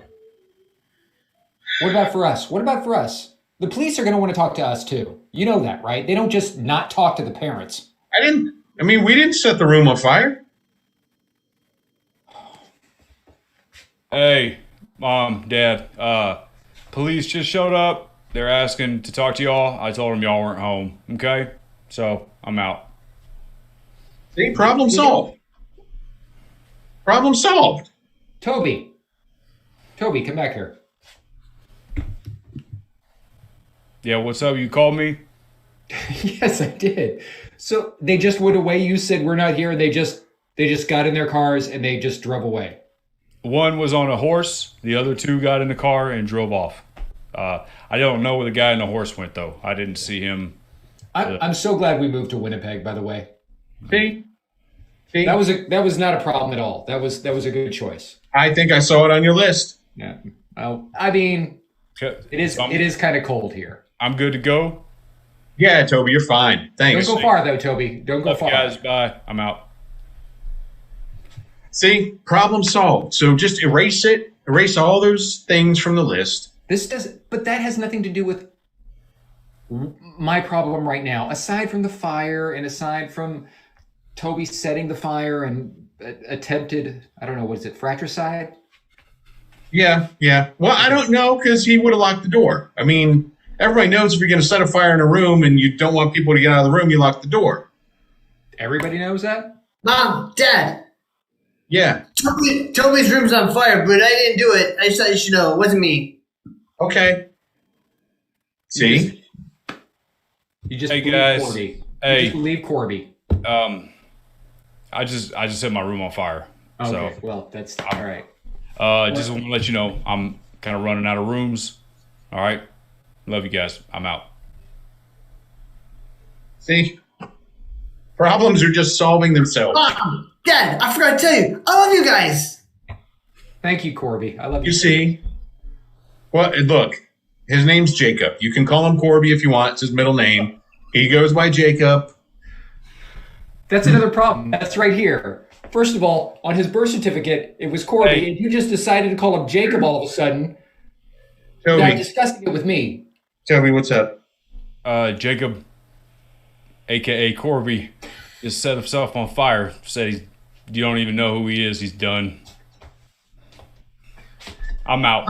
What about for us? What about for us? The police are going to want to talk to us too. You know that, right? They don't just not talk to the parents. We didn't set the room on fire. Hey, Mom, Dad, police just showed up. They're asking to talk to y'all. I told them y'all weren't home. Okay, so I'm out. See, problem solved. Problem solved. Toby, come back here. Yeah, what's up? You called me? Yes, I did. So they just went away. You said we're not here. They just got in their cars and they just drove away. One was on a horse. The other two got in the car and drove off. I don't know where the guy on the horse went, though. I didn't see him. I'm so glad we moved to Winnipeg, by the way. See? That was not a problem at all. That was a good choice. I think I saw it on your list. Yeah. I mean, it is kind of cold here. I'm good to go. Yeah, Toby, you're fine. Thanks. Don't go far, though, Toby. Don't go Love you far. guys. Bye. I'm out. See, problem solved. So just erase it. Erase all those things from the list. But that has nothing to do with my problem right now. Aside from the fire and aside from Toby setting the fire and attempted, I don't know, what is it, fratricide? Yeah. Well, I don't know because he would have locked the door. I mean, everybody knows if you're going to set a fire in a room and you don't want people to get out of the room, you lock the door. Everybody knows that? Mom, Dad. Yeah. Toby's room's on fire, but I didn't do it. I just thought you should know. It wasn't me. Okay. See? You just Hey, believe guys. Corby. Hey. You just believe Corby. I just set my room on fire. Okay, So, well, that's all right. just want to let you know I'm kind of running out of rooms. All right. Love you guys. I'm out. See? Problems are just solving themselves. Mom, Dad, I forgot to tell you. I love you guys. Thank you, Corby. I love you. You see? Well, look, his name's Jacob. You can call him Corby if you want. It's his middle name. He goes by Jacob. That's another problem. That's right here. First of all, on his birth certificate, it was Corby, Hey. and you just decided to call him Jacob all of a sudden, without Toby, discussing it with me. Toby, what's up? Jacob, a.k.a. Corby, just set himself on fire. Said you don't even know who he is. He's done. I'm out.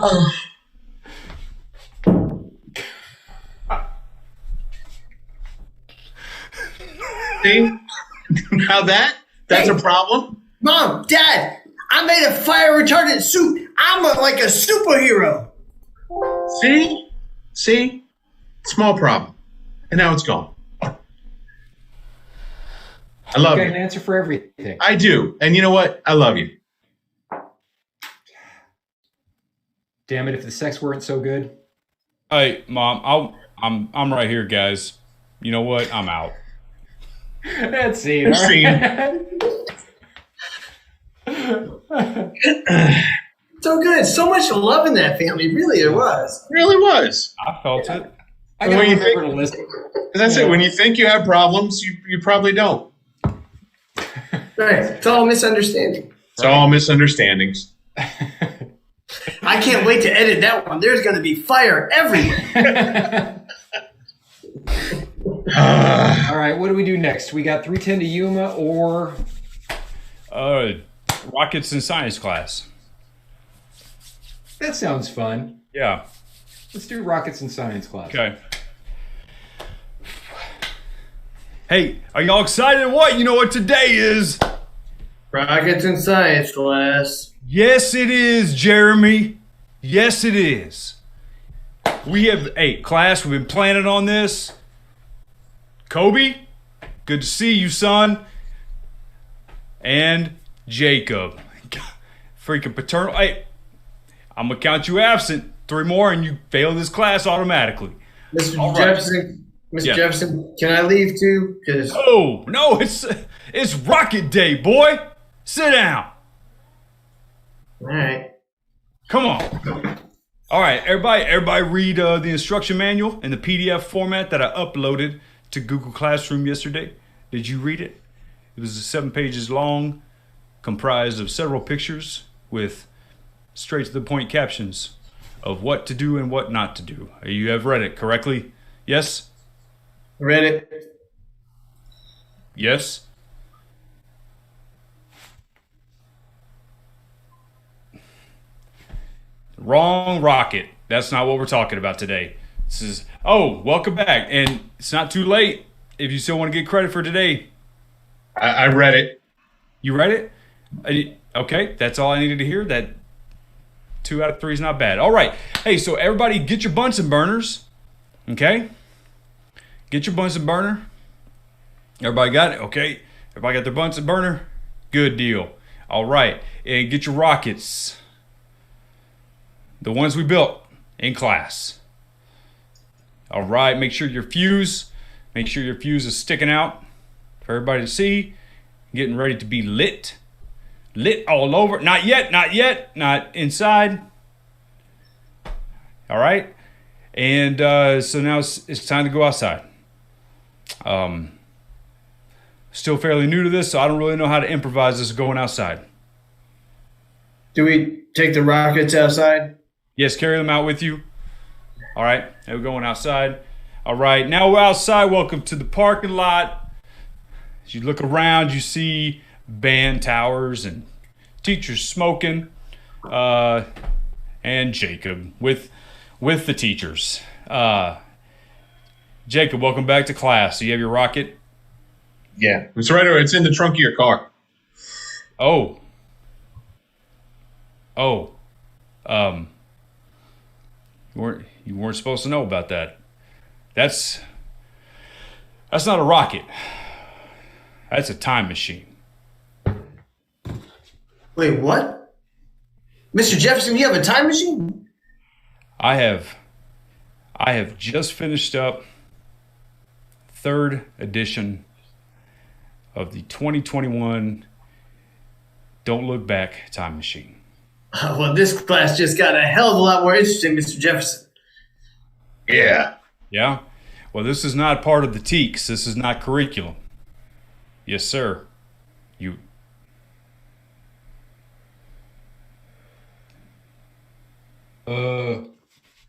See? Now that's a problem. Mom, Dad, I made a fire retardant suit. I'm like a superhero. See? Small problem. And now it's gone. I love You got an you. answer for everything. I do. And you know what? I love you. Damn it! If the sex weren't so good. Hey, Mom, I'm right here, guys. You know what? I'm out. That's scene. That's So good. So much love in that family. Really, there was. Really was. I felt it. I When gotta you remember to listen. That's it. When you think you have problems, you probably don't. Right. It's all misunderstanding. It's all misunderstandings. I can't wait to edit that one. There's going to be fire everywhere. All right, what do we do next? We got 310 to Yuma or Rockets in science class. that sounds fun. Yeah. Let's do rockets in science class. Okay. Hey, are y'all excited? What? You know what today is? Rockets in science class. Yes, it is, Jeremy. Yes, it is. Class, we've been planning on this. Kobe, good to see you, son. And Jacob. Freaking paternal. Hey, I'm going to count you absent. 3 more, and you fail this class automatically. Mr. All right. Jefferson, Mr. Yeah. Jefferson, can I leave too? Because Oh, no, it's rocket day, boy. Sit down. all right. Come on. All right, everybody read the instruction manual in the PDF format that I uploaded to Google Classroom yesterday. Did you read it? It was 7 pages long, comprised of several pictures with straight to the point captions of what to do and what not to do. You have read it correctly? Yes? Read it. Yes? Wrong rocket. That's not what we're talking about today. This is, welcome back. And it's not too late if you still want to get credit for today. I read it. You read it? Okay, that's all I needed to hear. That 2 out of 3 is not bad. All right. Hey, so everybody get your Bunsen burners. Okay? Get your Bunsen burner. Everybody got it? Okay. Everybody got their Bunsen burner? Good deal. All right. And get your rockets. The ones we built in class. All right. Make sure your fuse is sticking out for everybody to see. Getting ready to be lit. Lit all over. Not yet. Not inside. All right. And so now it's time to go outside. Still fairly new to this, so I don't really know how to improvise this going outside. Do we take the rockets outside? Yes, carry them out with you. All right, now we're going outside. All right, now we're outside. Welcome to the parking lot. As you look around, you see band towers and teachers smoking, and Jacob with the teachers. Jacob, welcome back to class. Do you have your rocket? Yeah, it's right over. It's in the trunk of your car. Oh. You weren't supposed to know about that. That's not a rocket. That's a time machine. Wait, what? Mr. Jefferson, you have a time machine? I have just finished up 3rd edition of the 2021 Don't Look Back time machine. Well, this class just got a hell of a lot more interesting, Mr. Jefferson. Yeah. Yeah? Well, this is not part of the TEKS. This is not curriculum. Yes, sir.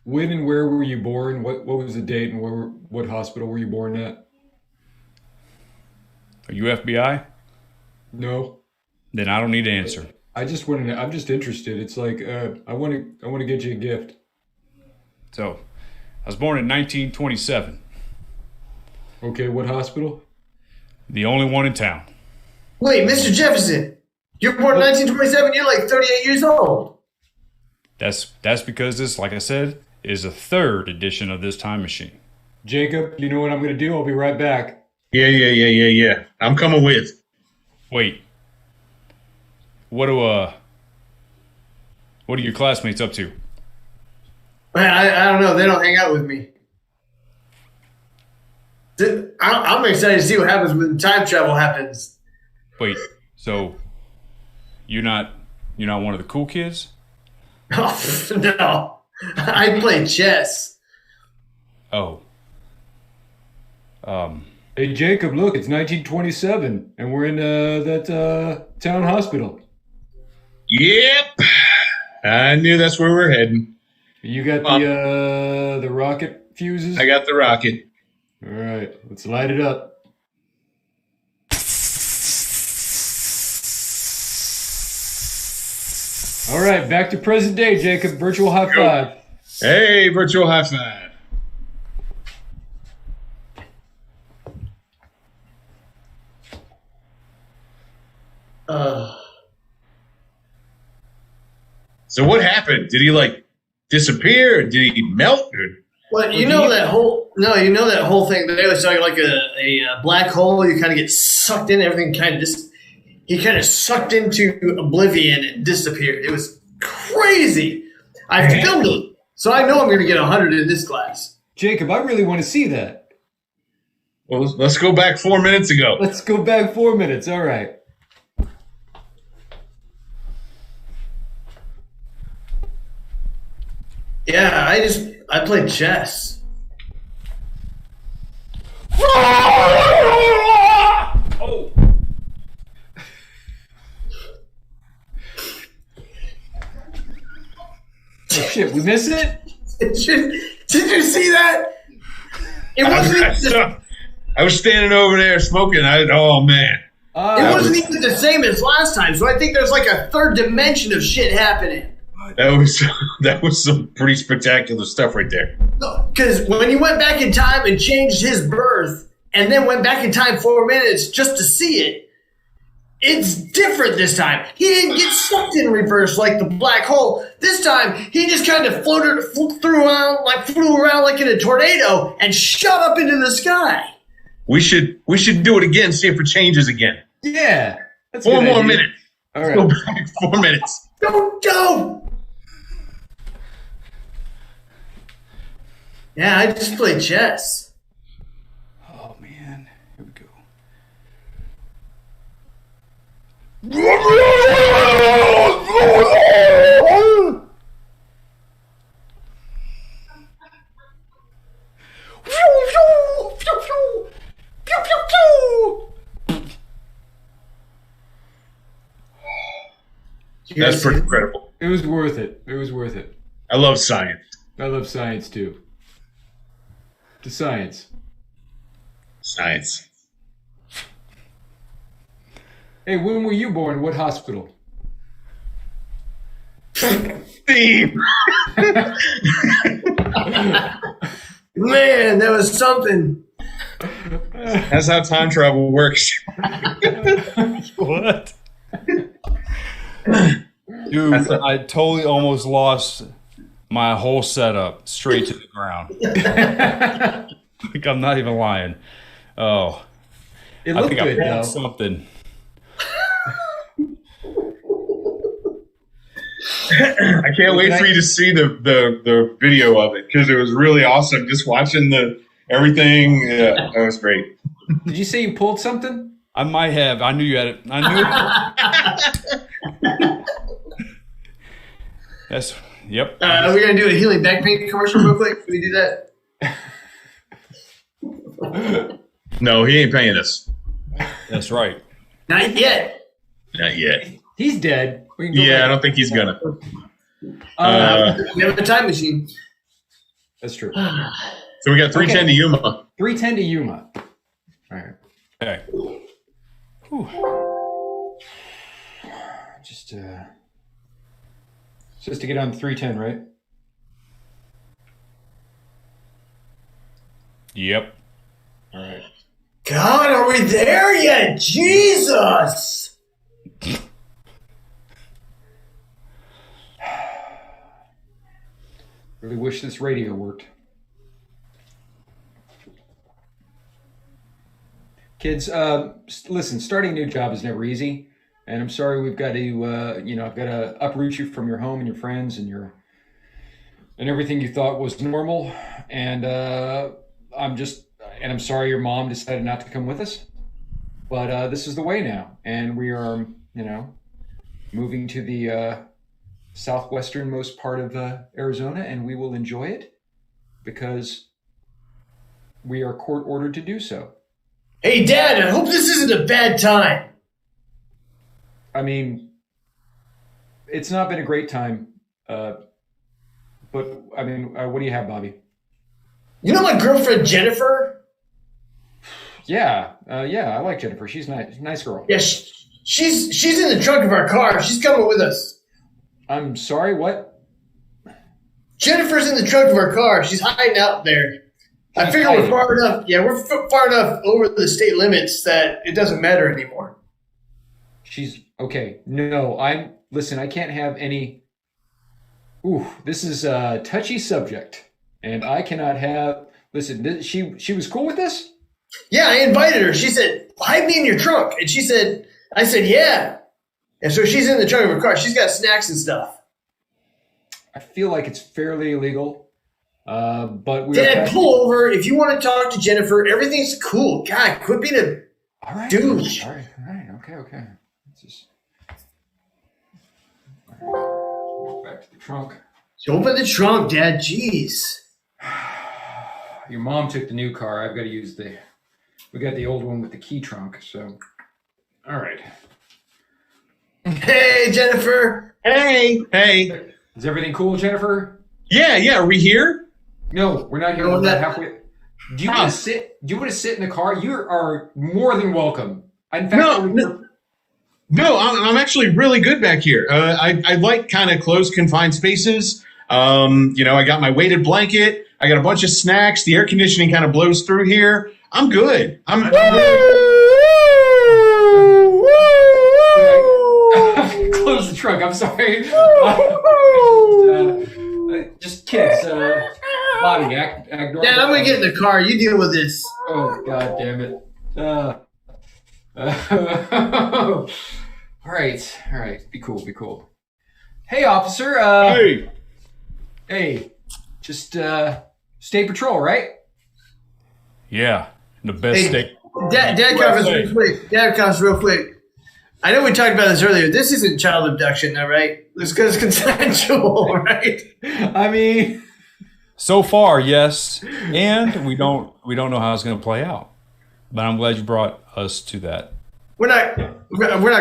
When and where were you born? What was the date and what hospital were you born at? Are you FBI? No. Then I don't need to answer. I'm just interested. It's like I want to get you a gift. So, I was born in 1927. Okay, what hospital? The only one in town. Wait, Mr. Jefferson, you're born in 1927. You're like 38 years old. That's because this, like I said, is a 3rd edition of this time machine. Jacob, you know what I'm going to do? I'll be right back. Yeah. I'm coming with. Wait. What are your classmates up to? I don't know. They don't hang out with me. I'm excited to see what happens when time travel happens. Wait, so you're not one of the cool kids? Oh, no. I play chess. Oh. Hey, Jacob, look, it's 1927, and we're in that town hospital. Yep. I knew that's where we're heading. You got the rocket fuses? I got the rocket. All right, let's light it up. All right, back to present day, Jacob. Virtual high five. Hey, virtual high five. So what happened? Did he disappear? Did he melt? Well, you know that whole thing. They was talking like a black hole. You kind of get sucked in. Everything he kind of sucked into oblivion and disappeared. It was crazy. I filmed it. So I know I'm going to get 100 in this class. Jacob, I really want to see that. Well, let's go back 4 minutes ago. Let's go back 4 minutes. All right. Yeah, I played chess. Oh. Shit, we missed it? Did you see that? It wasn't. I was standing over there smoking. Oh man, It wasn't even the same as last time. So I think there's like a third dimension of shit happening. that was some pretty spectacular stuff right there. Because when you went back in time and changed his birth, and then went back in time 4 minutes just to see it, it's different this time. He didn't get sucked in reverse like the black hole. This time, he just kind of flew around like in a tornado and shot up into the sky. We should do it again. See if it changes again. Yeah. That's 4 more minutes. All right. Go back 4 minutes. Go! Yeah, I just played chess. Oh man, here we go. That's pretty incredible. It was worth it. It was worth it. I love science. I love science too. To science. Science. Hey, when were you born? What hospital? Theme. Man, that was something. That's how time travel works. What? Dude, I totally almost lost my whole setup straight to the ground. Like, I'm not even lying. Oh, It I looked think I good though. pulled something. I can't wait for you to see the video of it because it was really awesome. Just watching everything. Yeah, that was great. Did you say you pulled something? I might have. I knew you had it. I knew. Yes. Yep. Are we going to do a healing back pain commercial real quick? Can we do that? No, he ain't paying us. That's right. Not yet. Not yet. He's dead. We can go Yeah, back. I don't think he's gonna. We have a time machine. That's true. So we got 310 to Yuma. 310 to Yuma. All right. Okay. Whew. Just to get on 310, right? Yep. All right. God, are we there yet? Jesus! Really wish this radio worked. Kids, listen, starting a new job is never easy. And I'm sorry we've got to, I've got to uproot you from your home and your friends and everything you thought was normal. And I'm sorry your mom decided not to come with us. But this is the way now. And we are, moving to the southwesternmost part of Arizona, and we will enjoy it because we are court ordered to do so. Hey, Dad, I hope this isn't a bad time. I mean, it's not been a great time, but I mean, what do you have, Bobby? You know my girlfriend, Jennifer? Yeah, I like Jennifer. She's nice girl. Yeah, she's in the trunk of our car. She's coming with us. I'm sorry, what? Jennifer's in the trunk of our car. She's hiding out there. I figure we're far enough. Yeah, we're far enough over the state limits that it doesn't matter anymore. She's okay. No, listen, I can't have any. Ooh, this is a touchy subject, and I cannot have. Listen, she was cool with this. Yeah, I invited her. She said, "Hide me in your trunk," and I said, "Yeah." And so she's in the trunk of her car. She's got snacks and stuff. I feel like it's fairly illegal. But we're Dad, pull over. If you want to talk to Jennifer, everything's cool. God, quit being a douche. All right. Okay. Let's just back to the trunk. Open the trunk, Dad. Jeez. Your mom took the new car. I've got to use we got the old one with the key trunk. So, all right. Hey, Jennifer. Hey. Is everything cool, Jennifer? Yeah. Are we here? No, we're not here. No, We're that- halfway. Do you want to sit? Do you want to sit in the car? You are more than welcome. In fact, No, I'm actually really good back here. I like kind of closed, confined spaces. I got my weighted blanket. I got a bunch of snacks. The air conditioning kind of blows through here. I'm good. Close the trunk. I'm sorry. Just kids. Bobby, act normal. Dad, I'm going to get in the car. You deal with this. Oh, God damn it. All right. Be cool. Hey, officer. Hey. Just state patrol, right? Yeah, the best Hey, steak. Dad comes real quick. I know we talked about this earlier. This isn't child abduction, though, right? This goes consensual, right? I mean, So far, yes, and we don't know how it's going to play out. But I'm glad you brought us to that. We're not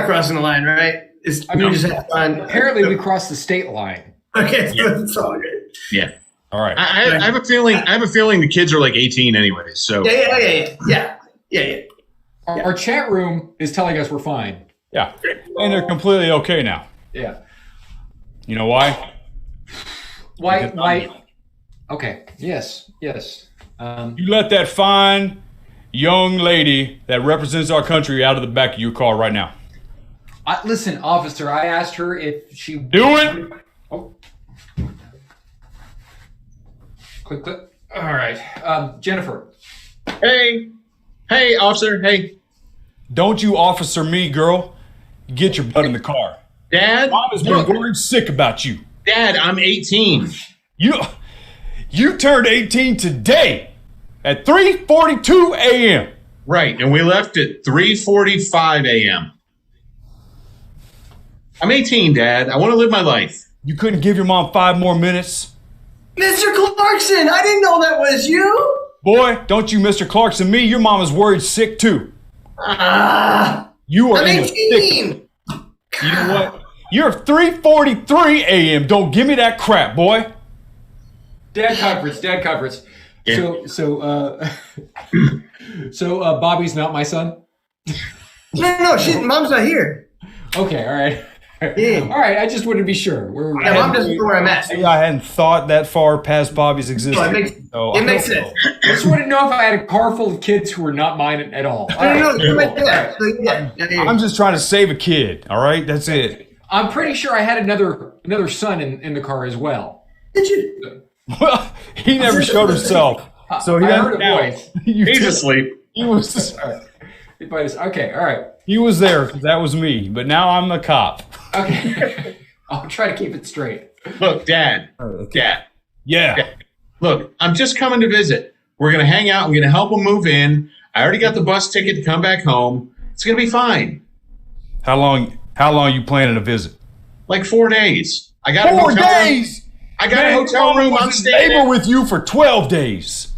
crossing the line, right? We just have fun. apparently we crossed the state line. Okay, so it's all good. Yeah. All right. I have a feeling. The kids are like 18 anyway. So Yeah. Our chat room is telling us we're fine. Yeah, and they're completely okay now. Yeah. You know why? Why? Okay. Yes. You let that fine young lady that represents our country out of the back of your car right now. Listen, officer. I asked her if she Do it. Oh. Click. All right. Jennifer. hey, officer. Hey, Don't you officer me, girl. Get your butt in the car. Dad. Mom has been worried sick about you. Dad, I'm 18. You turned 18 today at 3:42 a.m. Right, and we left at 3:45 a.m. I'm 18, Dad. I want to live my life. You couldn't give your mom 5 more minutes? Mr. Clarkson, I didn't know that was you. Boy, don't you Mr. Clarkson me. Your mom is worried sick too. You are I'm in the thick. 18. You know what? You're 3:43 a.m. Don't give me that crap, boy. Dad conference. Yeah. So Bobby's not my son? No, mom's not here. Okay, all right. Yeah. All right, I just wanted to be sure. Yeah, mom doesn't know where I'm at. I hadn't thought that far past Bobby's existence. It makes sense. I just wanted to know if I had a car full of kids who were not mine at all. No, you're my dad. So, yeah. I'm just trying to save a kid, all right? That's it. I'm pretty sure I had another son in the car as well. Did you? Well, he never showed himself. So he I heard doesn't a count. voice. He's asleep. He was Okay, all right. he was there 'cause that was me, but now I'm the cop. Okay. I'll try to keep it straight. Look, Dad. Dad. Yeah. Look, I'm just coming to visit. We're going to hang out. I'm going to help him move in. I already got the bus ticket to come back home. It's going to be fine. How long you planning to visit? Like 4 days. I got a 4 hotel room. days. I got a hotel room. I'm was staying neighbor in. with you for 12 days.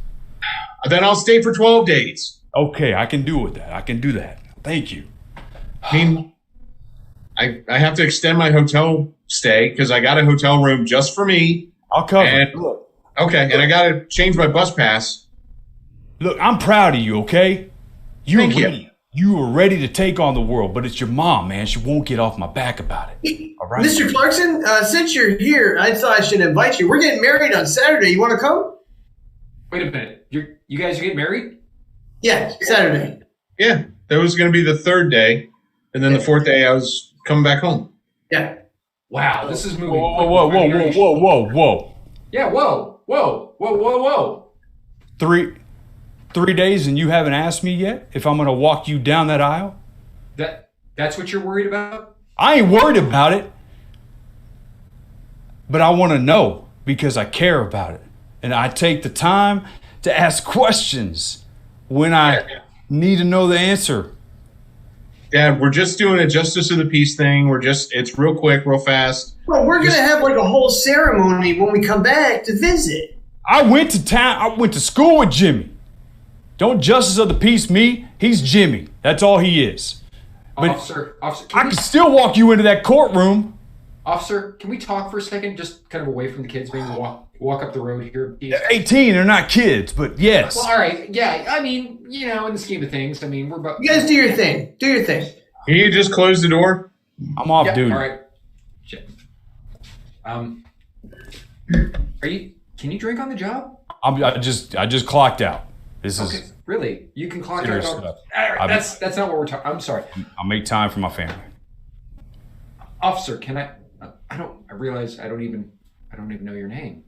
Then I'll stay for 12 days. Okay, I can do with that. I can do that. Thank you. I mean, I have to extend my hotel stay because I got a hotel room just for me. I'll cover And, it. okay, and I got to change my bus pass. Look, I'm proud of you, okay? Thank you. ready. You are ready to take on the world, but it's your mom, man. She won't get off my back about it. All right? Mr. Clarkson, since you're here, I thought I should invite you. We're getting married on Saturday. You want to come? Wait a minute. You guys are getting married? Yeah, Saturday. Yeah, that was going to be the 3rd day. And then the 4th day, I was coming back home. Yeah. Wow, this is moving. Whoa. Yeah, whoa. 3 days and you haven't asked me yet if I'm going to walk you down that aisle? That's what you're worried about? I ain't worried about it. but I want to know because I care about it. And I take the time to ask questions when I need to know the answer. Dad, we're just doing a justice of the peace thing. It's real quick, real fast. Well, we're going to have like a whole ceremony when we come back to visit. I went to town. I went to school with Jimmy. Don't justice of the peace me. He's Jimmy. That's all he is. But Officer, I can still walk you into that courtroom. Officer, can we talk for a second? Just kind of away from the kids, maybe walk up the road here. They're 18, they're not kids, but yes. Well, all right. Yeah, I mean, in the scheme of things, I mean, we're about... You guys do your thing. Do your thing. Can you just close the door? I'm off duty. All right. Shit. Can you drink on the job? I just clocked out. This Okay. is Really? You can clock serious out. stuff. All right, that's not what we're talking. I'm sorry. I'll make time for my family. Officer, can I realize I don't even know your name.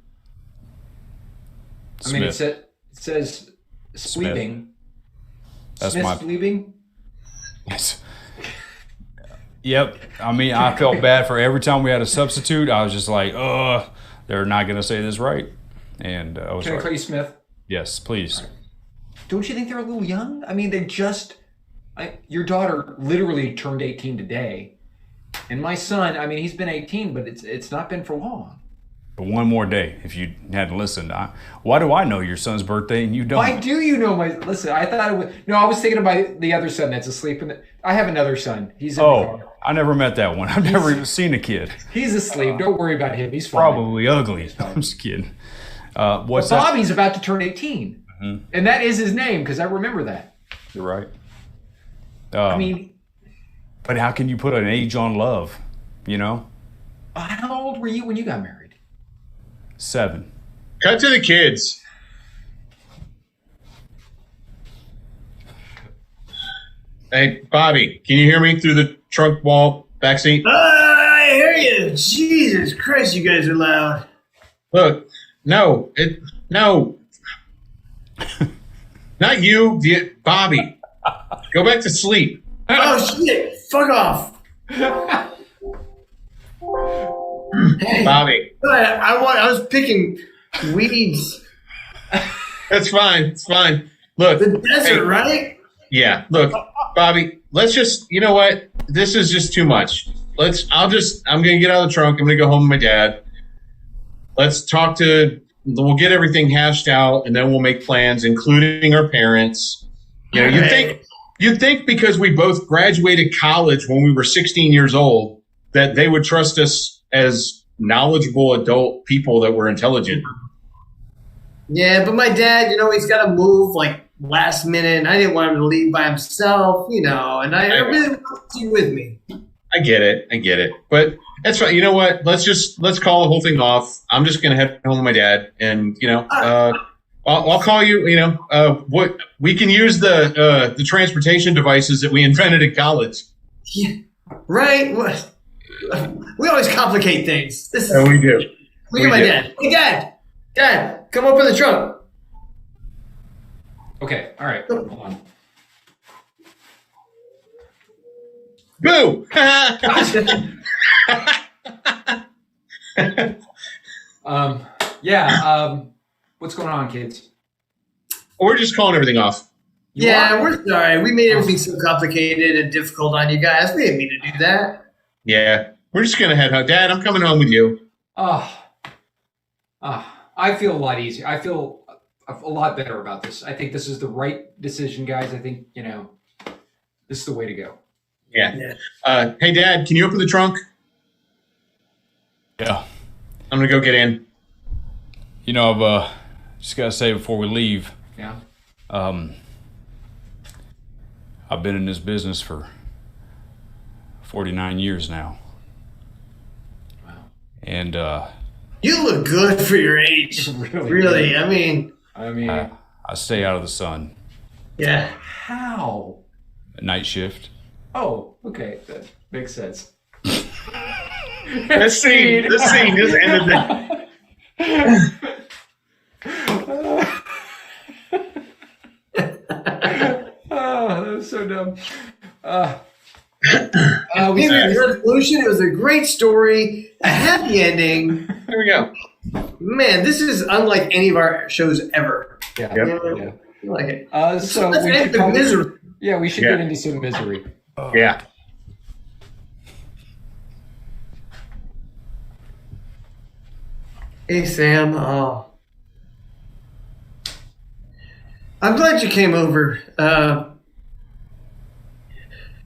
I mean, Smith. it says Sleeping. That's Smith my Sleeping? Yes. Yep. I mean, I felt bad for every time we had a substitute. I was just like, they're not going to say this right. And I was Can I like, call you Smith? yes, please. Don't you think they're a little young? I mean, your daughter literally turned 18 today. And my son, I mean, he's been 18, but it's not been for long. But one more day, if you hadn't listened. Why do I know your son's birthday and you don't? Why do you know listen, I thought I was thinking about the other son that's asleep. I have another son. He's in the car. I never met that one. I've never even seen a kid. He's asleep. Don't worry about him. He's fine. Probably ugly. I'm just kidding. What's that? Bobby's about to turn 18. Mm-hmm. And that is his name, because I remember that. You're right. I mean... But how can you put an age on love, How old were you when you got married? 7. Cut to the kids. Hey, Bobby, can you hear me through the trunk wall backseat? I hear you. Jesus Christ, you guys are loud. Look, no. Not you, Bobby. Go back to sleep. Oh, shit. Fuck off. Hey, Bobby. I was picking weeds. That's fine. It's fine. Look. The desert, right? Yeah. Look, Bobby, let's just, you know what? This is just too much. I'm going to get out of the trunk. I'm going to go home with my dad. We'll get everything hashed out and then we'll make plans, including our parents. You'd think because we both graduated college when we were 16 years old that they would trust us as knowledgeable adult people that were intelligent. Yeah, but my dad, he's got to move like last minute, and I didn't want him to leave by himself, and I really want you with me. I get it. But that's fine. You know what? Let's call the whole thing off. I'm just going to head home with my dad, and, I'll call you, what we can use the transportation devices that we invented in college. Yeah, right? We always complicate things. We do. Look at my dad. Hey, Dad, come open the trunk. Okay, all right, hold on. Boo! What's going on, kids? We're just calling everything off. We're sorry. We made everything so complicated and difficult on you guys. We didn't mean to do that. Yeah, we're just going to head home. Dad, I'm coming home with you. I feel a lot easier. I feel a lot better about this. I think this is the right decision, guys. I think, this is the way to go. Yeah. Hey, Dad, can you open the trunk? Yeah. I'm going to go get in. I've just got to say before we leave. Yeah. I've been in this business for 49 years now. Wow. And you look good for your age. Really? I mean, I stay out of the sun. Yeah. How? Night shift. Oh, okay. That makes sense. This scene just ended there. Oh, that was so dumb. We made the resolution. It was a great story, a happy ending. There we go. Man, this is unlike any of our shows ever. Yeah. Yep. Yeah. I like it. So let's we end should the probably, misery. yeah, we should Yeah. get into some misery. Yeah. Hey, Sam. I'm glad you came over.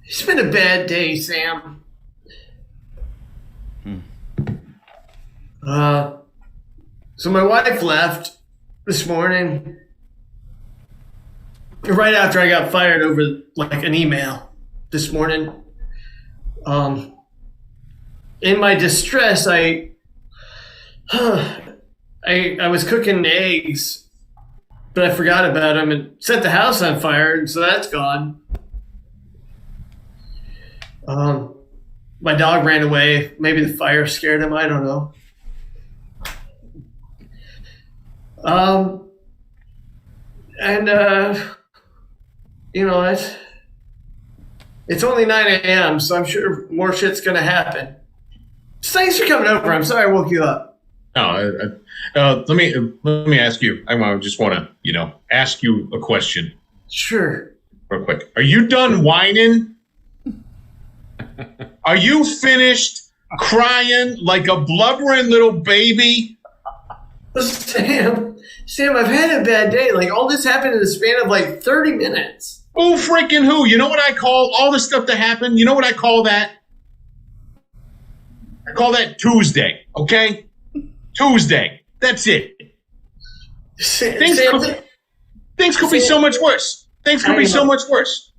It's been a bad day, Sam. So my wife left this morning right after I got fired over like an email this morning. In my distress, I was cooking eggs, but I forgot about them and set the house on fire, and so that's gone. My dog ran away. Maybe the fire scared him. I don't know. It's only 9 a.m., so I'm sure more shit's gonna happen. Thanks for coming over. I'm sorry I woke you up. No, let me ask you. I just want to, ask you a question Sure. real quick. Are you done whining? Are you finished crying like a blubbering little baby? Sam, I've had a bad day. Like, all this happened in the span of like 30 minutes. Who freaking who? You know what I call all the stuff that happened? You know what I call that? I call that Tuesday, okay? Tuesday. That's it. Things could be so much worse. Things could be so much worse.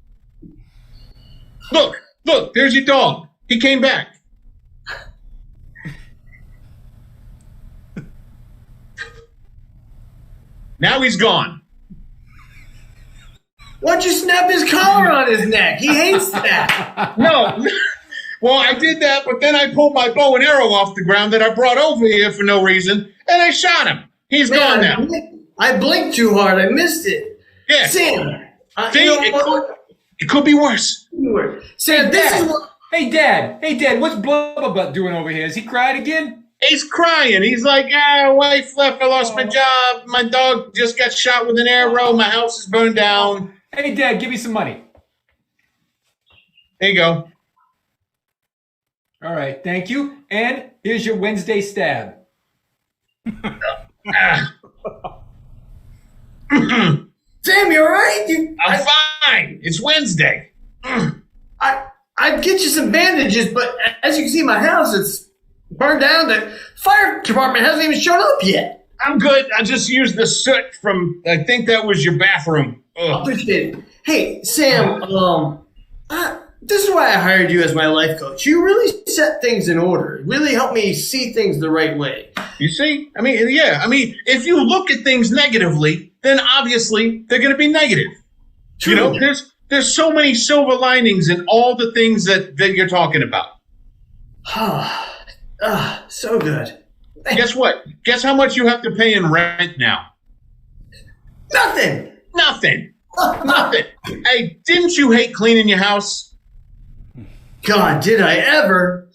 Look, there's your dog. He came back. Now he's gone. Why'd you snap his collar on his neck? He hates that. No. Well, I did that, but then I pulled my bow and arrow off the ground that I brought over here for no reason, and I shot him. He's gone now. I blinked too hard. I missed it. Yeah. Sam, See, it could be worse. Sam, this is what... Hey, Dad, what's Blubba doing over here? Is he cried again? He's crying. He's like, wife left. I lost my job. My dog just got shot with an arrow. My house is burned down. Hey, Dad, give me some money. There you go. All right, thank you. And here's your Wednesday stab. Sam, you all right? I'm fine. It's Wednesday. I'd get you some bandages, but as you can see, my house is burned down. The fire department hasn't even shown up yet. I'm good. I just used the soot from, I think that was your bathroom. Ugh. Appreciate it. Hey, Sam, this is why I hired you as my life coach. You really set things in order. Really help me see things the right way. You see? I mean, yeah. I mean, if you look at things negatively, then obviously they're going to be negative. True. You know, there's so many silver linings in all the things that you're talking about. So good. Guess what? Guess how much you have to pay in rent now? Nothing. Nothing. Hey, didn't you hate cleaning your house? God, did I ever?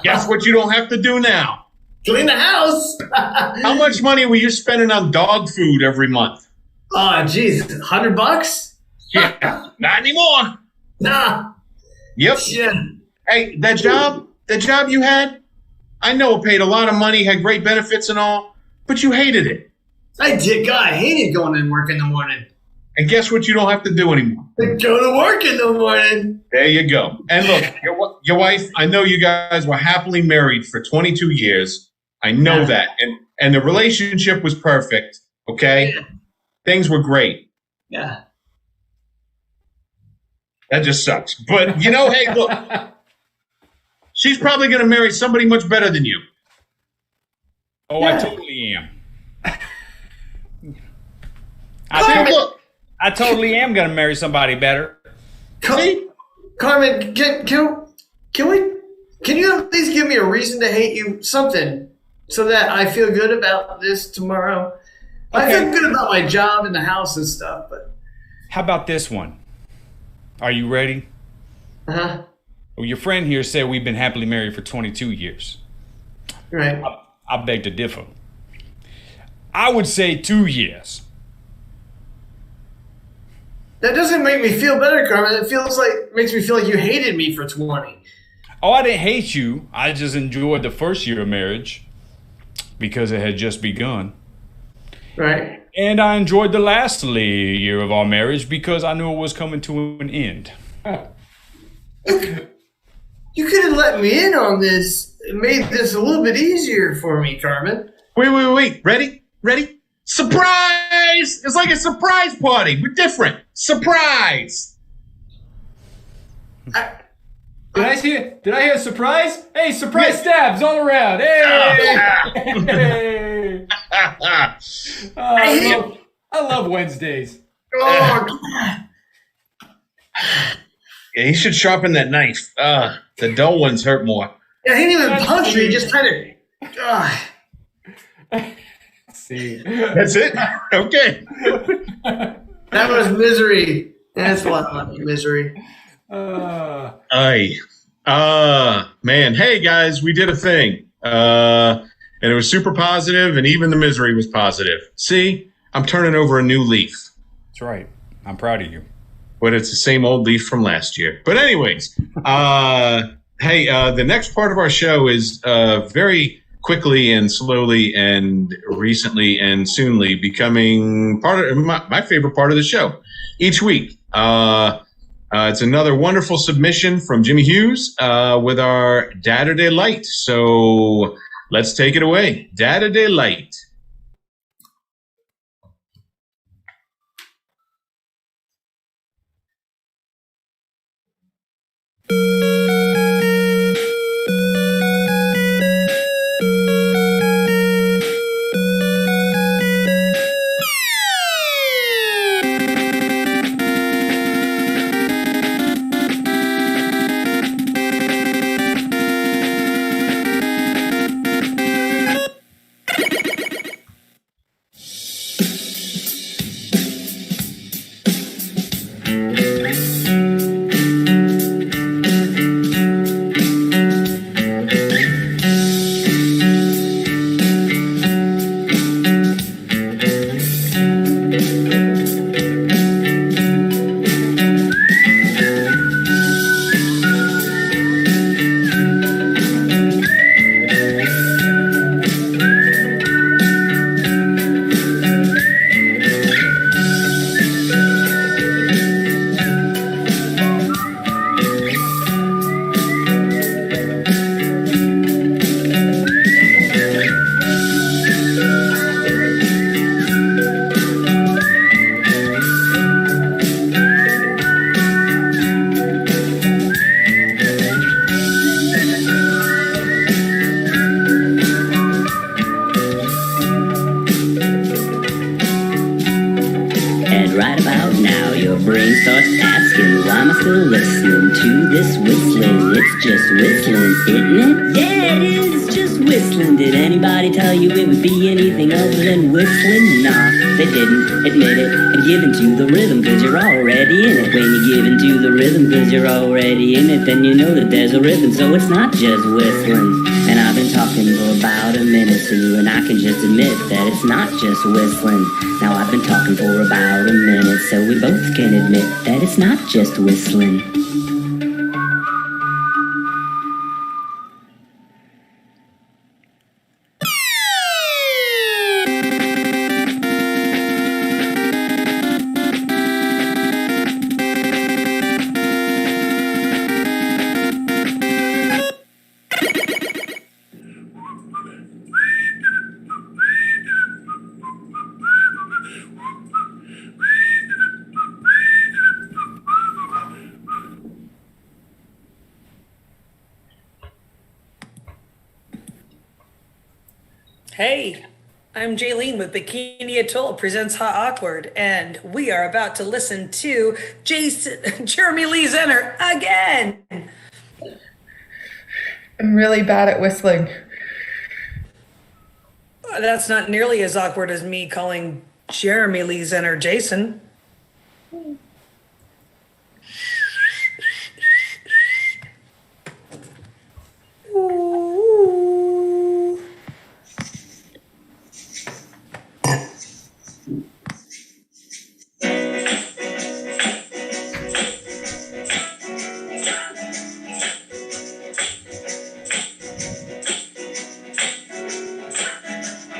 Guess what you don't have to do now? Clean the house. How much money were you spending on dog food every month? Oh, geez, $100? Yeah, not anymore. Nah. Yep. Yeah. Hey, that job you had, I know it paid a lot of money, had great benefits and all, but you hated it. I did. God, I hated going to work in the morning. And guess what you don't have to do anymore? Go to work in the morning. There you go. And look, your wife, I know you guys were happily married for 22 years. I know that. And the relationship was perfect, okay? Yeah. Things were great. Yeah. That just sucks. But, hey, look. She's probably going to marry somebody much better than you. Oh, yeah. I totally am. I totally am going to marry somebody better. See? Carmen, can you at least give me a reason to hate you? Something. So that I feel good about this tomorrow. Okay. I feel good about my job and the house and stuff, but... How about this one? Are you ready? Uh-huh. Well, your friend here said we've been happily married for 22 years. Right. I beg to differ. I would say 2 years. That doesn't make me feel better, Carmen. Makes me feel like you hated me for 20. Oh, I didn't hate you. I just enjoyed the first year of marriage because it had just begun. Right. And I enjoyed the last year of our marriage because I knew it was coming to an end. You could have let me in on this. It made this a little bit easier for me, Carmen. Wait. Ready? Surprise! It's like a surprise party. We're different. Surprise! Did I hear a surprise? Hey, surprise stabs all around. Hey! Hey! I love Wednesdays. Oh, Yeah, he should sharpen that knife. The dull ones hurt more. yeah, he didn't even punch me. He just kind of. See. That's it? Okay. That was misery. That's what I love, misery. Man. Hey, guys, we did a thing. And it was super positive, and even the misery was positive. See? I'm turning over a new leaf. That's right. I'm proud of you. But it's the same old leaf from last year. But anyways, the next part of our show is very quickly and slowly and recently and soonly becoming part of my favorite part of the show each week. It's another wonderful submission from Jimmy Hughes with our Dadurday Light. So let's take it away. Dadurday Light. still listening to this whistling. It's just whistling, isn't it? Yeah, it is. It's just whistling. Did anybody tell you it would be anything other than whistling? Nah, they didn't. Admit it and give into the rhythm, cause you're already in it. When you give into the rhythm, cause you're already in it, then you know that there's a rhythm, so it's not just whistling. And I've been talking for about a minute to you, and I can just admit that it's not just whistling. Now I've been talking for about a minute, so we both can admit that it's not just whistling. Hey, I'm Jaylene with Bikini Atoll presents Hot Awkward, and we are about to listen to Jeremy Lee Zenor again. I'm really bad at whistling. That's not nearly as awkward as me calling Jeremy Lee Zenor Jason.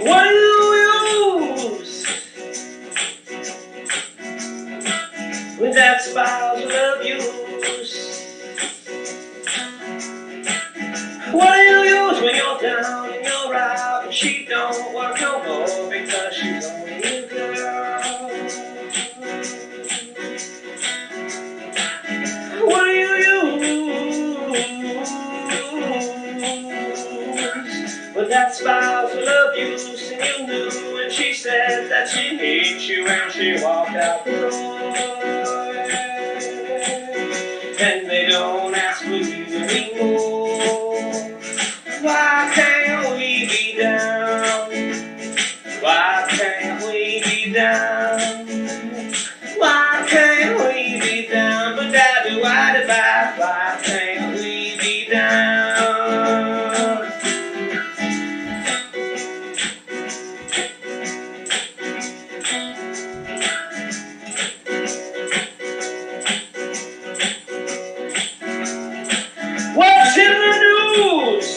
What do you use when that spousal abuse? What do you use when you're down and you're out and she don't work no more because she's only a girl? What do you use when that spousal abuse and you knew and she said that she needs you and she walked out the door and they don't ask for you anymore? Why can't we be down? Why can't we be down? Why can't we be down? But why can't we be down? What's in the news?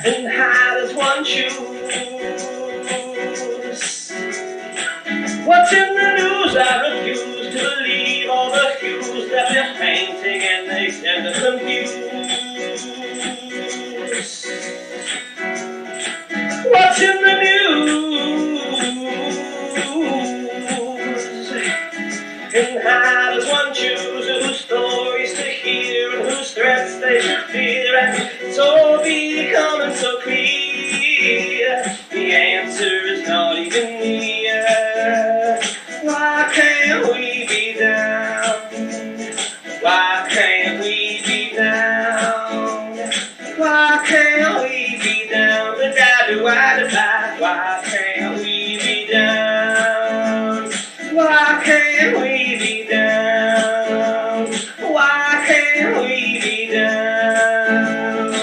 And how does one choose? What's in the news? I refuse to believe all the hues that they're painting and they tend to confuse. What's in the news? And how does one choose whose stories to hear and whose threats they should fear? And it's all becoming so clear. The answer is not even near. Why can't we be down? Why can't we be down? Why can't we be down? Why can't we be down? Why can't we be down? Why can't we be down?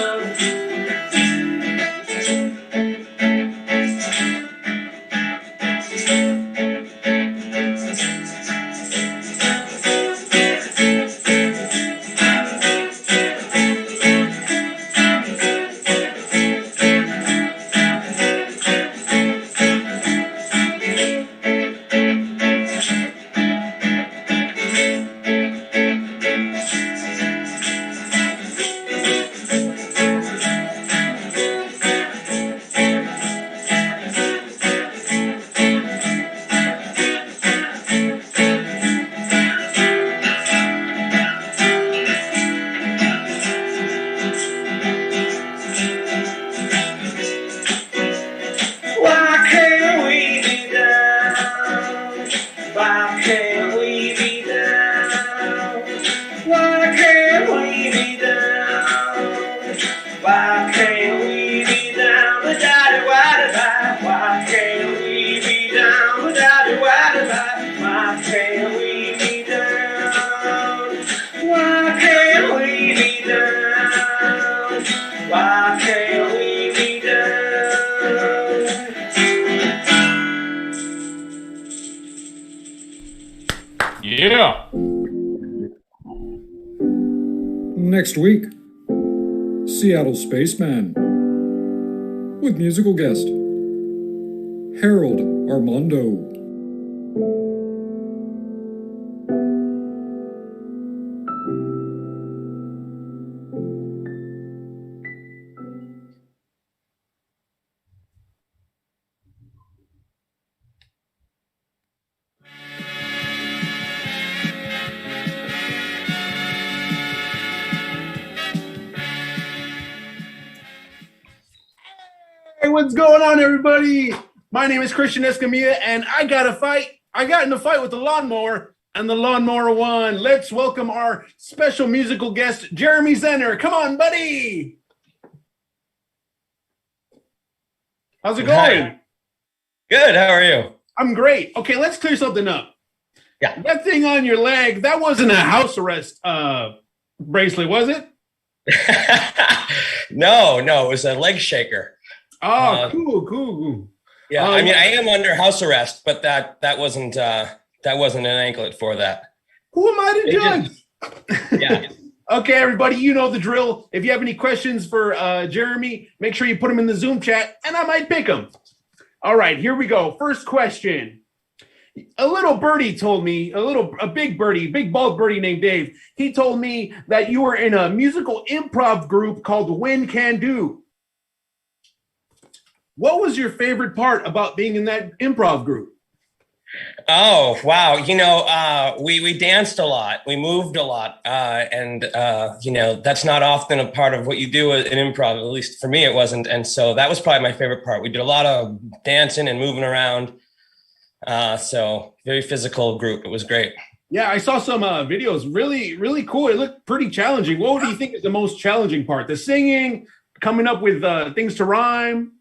Why can't we be down? Why can't we be down? Why can't we be down? Why can't we be down? Why can't we be down? Why can't we be down? Why can't we be down? Why can't we be down? Yeah. Next week, Seattle Spaceman with musical guest Harold Armando. Hey, what's going on, everybody? My name is Christian Escamilla, and I got in a fight with the lawnmower, and the lawnmower won. Let's welcome our special musical guest, Jeremy Zenor. Come on, buddy. How's it going? Hi. Good. How are you? I'm great. Okay, let's clear something up. Yeah. That thing on your leg, that wasn't a house arrest bracelet, was it? No, it was a leg shaker. Oh, cool. Yeah, I mean, I am under house arrest, but that wasn't an anklet for that. Who am I to judge? Yeah. Okay, everybody, you know the drill. If you have any questions for Jeremy, make sure you put them in the Zoom chat, and I might pick them. All right, here we go. First question. A little birdie told me, a big birdie, big bald birdie named Dave. He told me that you were in a musical improv group called Win Can Do. What was your favorite part about being in that improv group? Oh, wow. We danced a lot. We moved a lot. That's not often a part of what you do in improv. At least for me, it wasn't. And so that was probably my favorite part. We did a lot of dancing and moving around. So very physical group. It was great. Yeah, I saw some videos. Really, really cool. It looked pretty challenging. What do you think is the most challenging part? The singing, coming up with things to rhyme?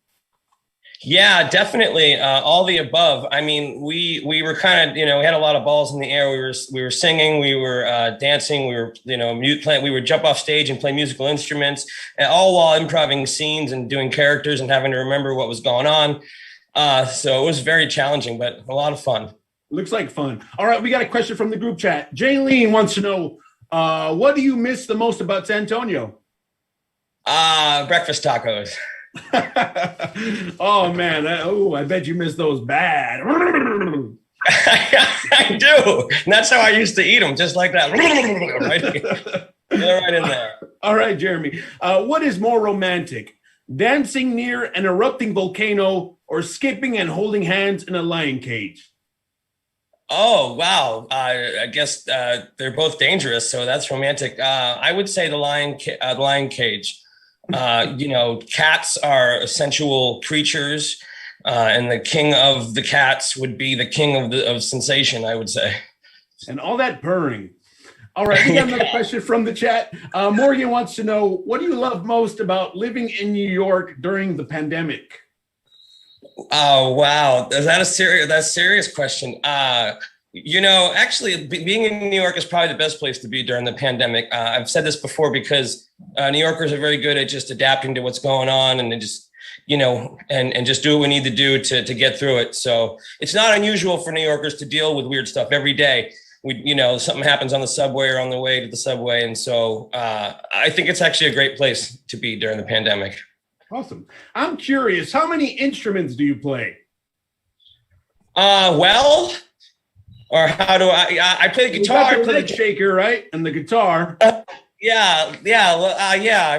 Yeah, definitely. All the above. I mean, we were kind of, we had a lot of balls in the air. We were singing, we were dancing, we were, we would jump off stage and play musical instruments, and all while improvising scenes and doing characters and having to remember what was going on. So it was very challenging, but a lot of fun. Looks like fun. All right, we got a question from the group chat. Jaylene wants to know, what do you miss the most about San Antonio? Breakfast tacos. Oh man, I bet you miss those bad. I do. And that's how I used to eat them, just like that. Right in there. All right, Jeremy. What is more romantic? Dancing near an erupting volcano or skipping and holding hands in a lion cage? Oh, wow. I guess they're both dangerous, so that's romantic. I would say the lion cage. Cats are sensual creatures, and the king of the cats would be the king of sensation, I would say. And all that purring. All right, we got another question from the chat. Morgan wants to know, what do you love most about living in New York during the pandemic? Oh, wow. Is that a serious question? Actually, being in New York is probably the best place to be during the pandemic. I've said this before because New Yorkers are very good at just adapting to what's going on and just, and just do what we need to do to get through it. So it's not unusual for New Yorkers to deal with weird stuff every day. Something happens on the subway or on the way to the subway. And so I think it's actually a great place to be during the pandemic. Awesome. I'm curious, how many instruments do you play? Or how do I play the guitar? You got the leg shaker, right? And the guitar. I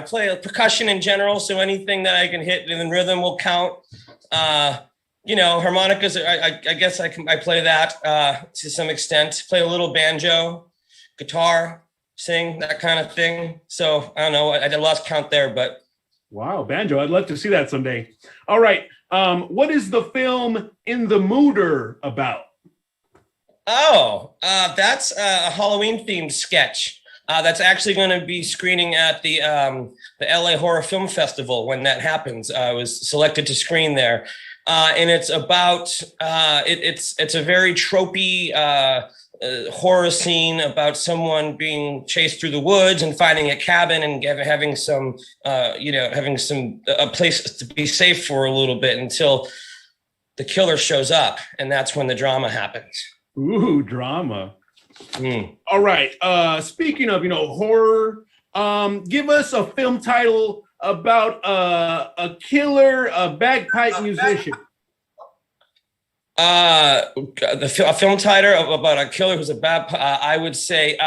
play percussion in general, so anything that I can hit in rhythm will count. Harmonicas, I guess I play that to some extent. Play a little banjo, guitar, sing, that kind of thing. So I don't know, I lost count there, but. Wow, banjo, I'd love to see that someday. All right, what is the film In the Mooder about? Oh, that's a Halloween-themed sketch. That's actually going to be screening at the LA Horror Film Festival when that happens. I was selected to screen there, and it's about it's a very tropey horror scene about someone being chased through the woods and finding a cabin and having a place to be safe for a little bit until the killer shows up, and that's when the drama happens. Ooh, drama. All right. Speaking of, horror, give us a film title about a killer, bagpipe musician. A film title about a killer who's a bagpipe. I would say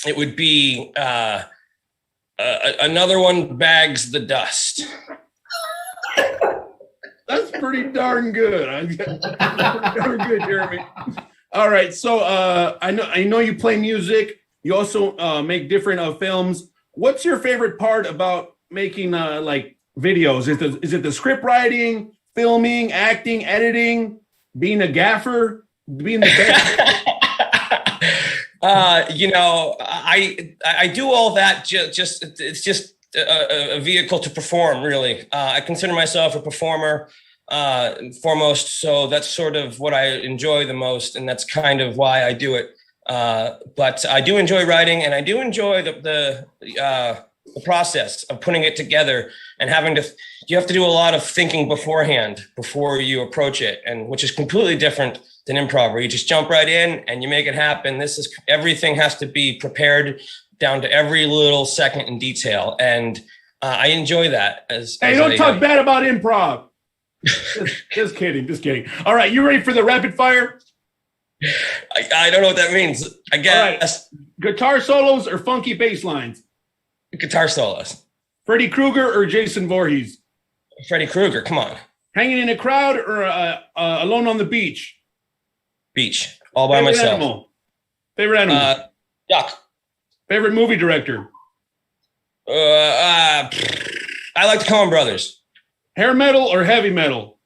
it would be Another One Bags the Dust. That's pretty darn good. Darn good, Jeremy. All right, so I know you play music. You also make different films. What's your favorite part about making videos? Is it the script writing, filming, acting, editing, being a gaffer, being the best? I do all that. It's just a vehicle to perform, really. I consider myself a performer foremost, so that's sort of what I enjoy the most, and that's kind of why I do it. But I do enjoy writing, and I do enjoy the process of putting it together and you have to do a lot of thinking beforehand before you approach it, and which is completely different than improv, where you just jump right in and you make it happen. Everything has to be prepared down to every little second in detail. And I enjoy that. Hey, don't talk bad about improv. Just kidding. All right, you ready for the rapid fire? I don't know what that means. I guess. Right. Guitar solos or funky bass lines? Guitar solos. Freddy Krueger or Jason Voorhees? Freddy Krueger, come on. Hanging in a crowd or alone on the beach? Beach, all by myself. Favorite animal? Duck. Favorite movie director? I like the Coen Brothers. Hair metal or heavy metal?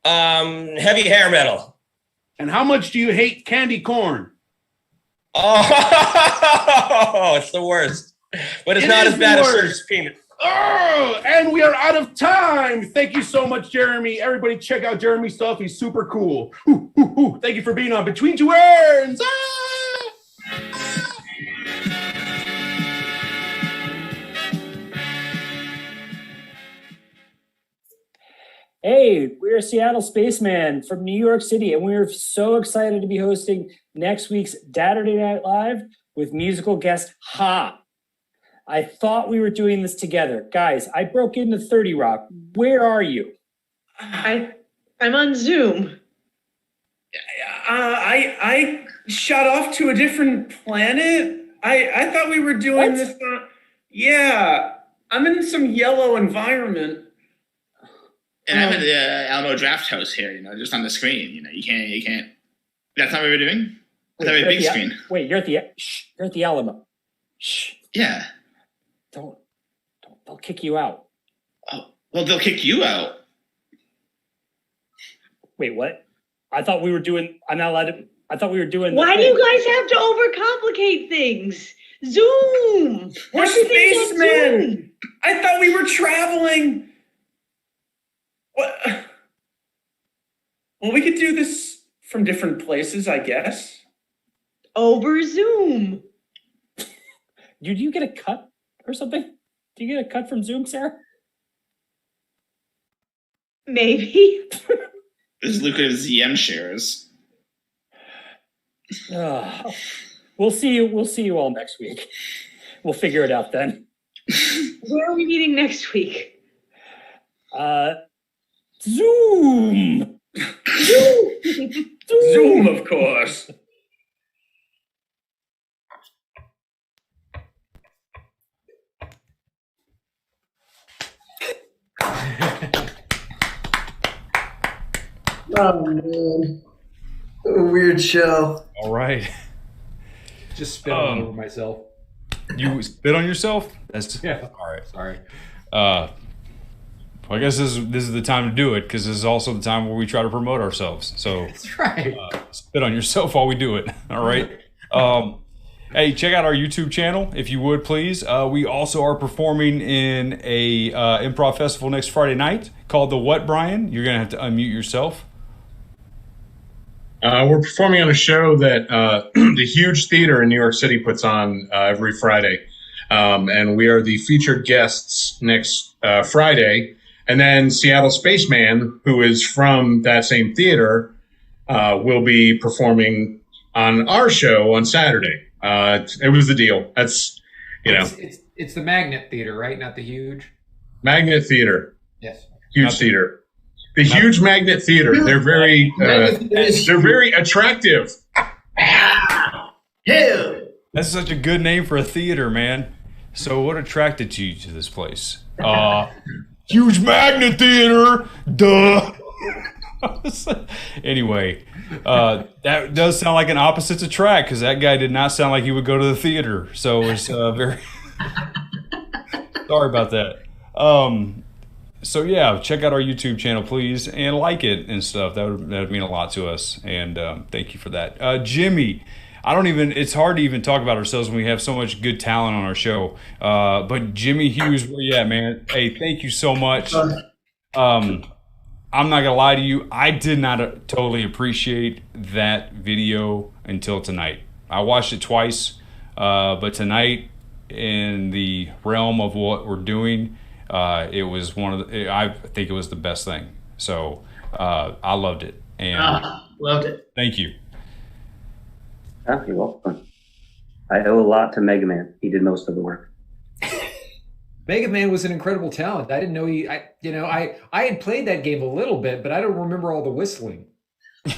Heavy hair metal. And how much do you hate candy corn? Oh, it's the worst. But it's not as bad as Shirley's peanut. Oh, and we are out of time. Thank you so much, Jeremy. Everybody check out Jeremy's stuff. He's super cool. Thank you for being on Between Two Urns. Hey, we're Seattle Spaceman from New York City, and we're so excited to be hosting next week's Dadurday Night Live with musical guest Ha. I thought we were doing this together. Guys, I broke into 30 Rock. Where are you? I'm on Zoom. I shot off to a different planet. I thought we were doing this. Yeah, I'm in some yellow environment. And I'm at the Alamo Draft House here, just on the screen. You can't. That's not what we're doing? I thought we had a big screen. Wait, you're at the Alamo. Shh. Yeah. Don't. They'll kick you out. Oh, well, they'll kick you out. Wait, what? I thought we were doing. I'm not allowed to. I thought we were doing. Why do you guys have to overcomplicate things? Zoom. We're spacemen. I thought we were traveling. What? Well, we could do this from different places, I guess. Over Zoom. Do you get a cut or something? Do you get a cut from Zoom, Sarah? Maybe. There's lucrative ZM shares. We'll see you all next week. We'll figure it out then. Where are we meeting next week? Zoom. Zoom, of course. Oh man, what a weird show. All right. Just spit all over myself. You spit on yourself? That's yeah. All right. Sorry. Well, I guess this is the time to do it because this is also the time where we try to promote ourselves. So that's right. Spit on yourself while we do it. All right. Hey, check out our YouTube channel if you would, please. We also are performing in a improv festival next Friday night called The What, Brian? You're gonna have to unmute yourself. We're performing on a show that the Huge Theater in New York City puts on every Friday. And we are the featured guests next Friday. And then Seattle Spaceman, who is from that same theater, will be performing on our show on Saturday. It was the deal. That's, It's the Magnet Theater, right? Not the Huge? Magnet Theater. Yes. Huge Theater. The Huge Magnet Theater. They're very attractive. That's such a good name for a theater, man. So what attracted you to this place? Huge Magnet Theater. Duh. Anyway, that does sound like an opposites attract because that guy did not sound like he would go to the theater. So it's very sorry about that. So yeah, check out our YouTube channel, please, and like it and stuff. That would mean a lot to us. And thank you for that, Jimmy. It's hard to even talk about ourselves when we have so much good talent on our show. But Jimmy Hughes, where you at, man? Hey, thank you so much. I'm not gonna lie to you. I did not totally appreciate that video until tonight. I watched it twice, but tonight, in the realm of what we're doing, it was I think it was the best thing. So I loved it, and Loved it. Thank you. Oh, you're welcome. I owe a lot to Mega Man. He did most of the work. Mega Man was an incredible talent. I didn't know I had played that game a little bit, but I don't remember all the whistling. It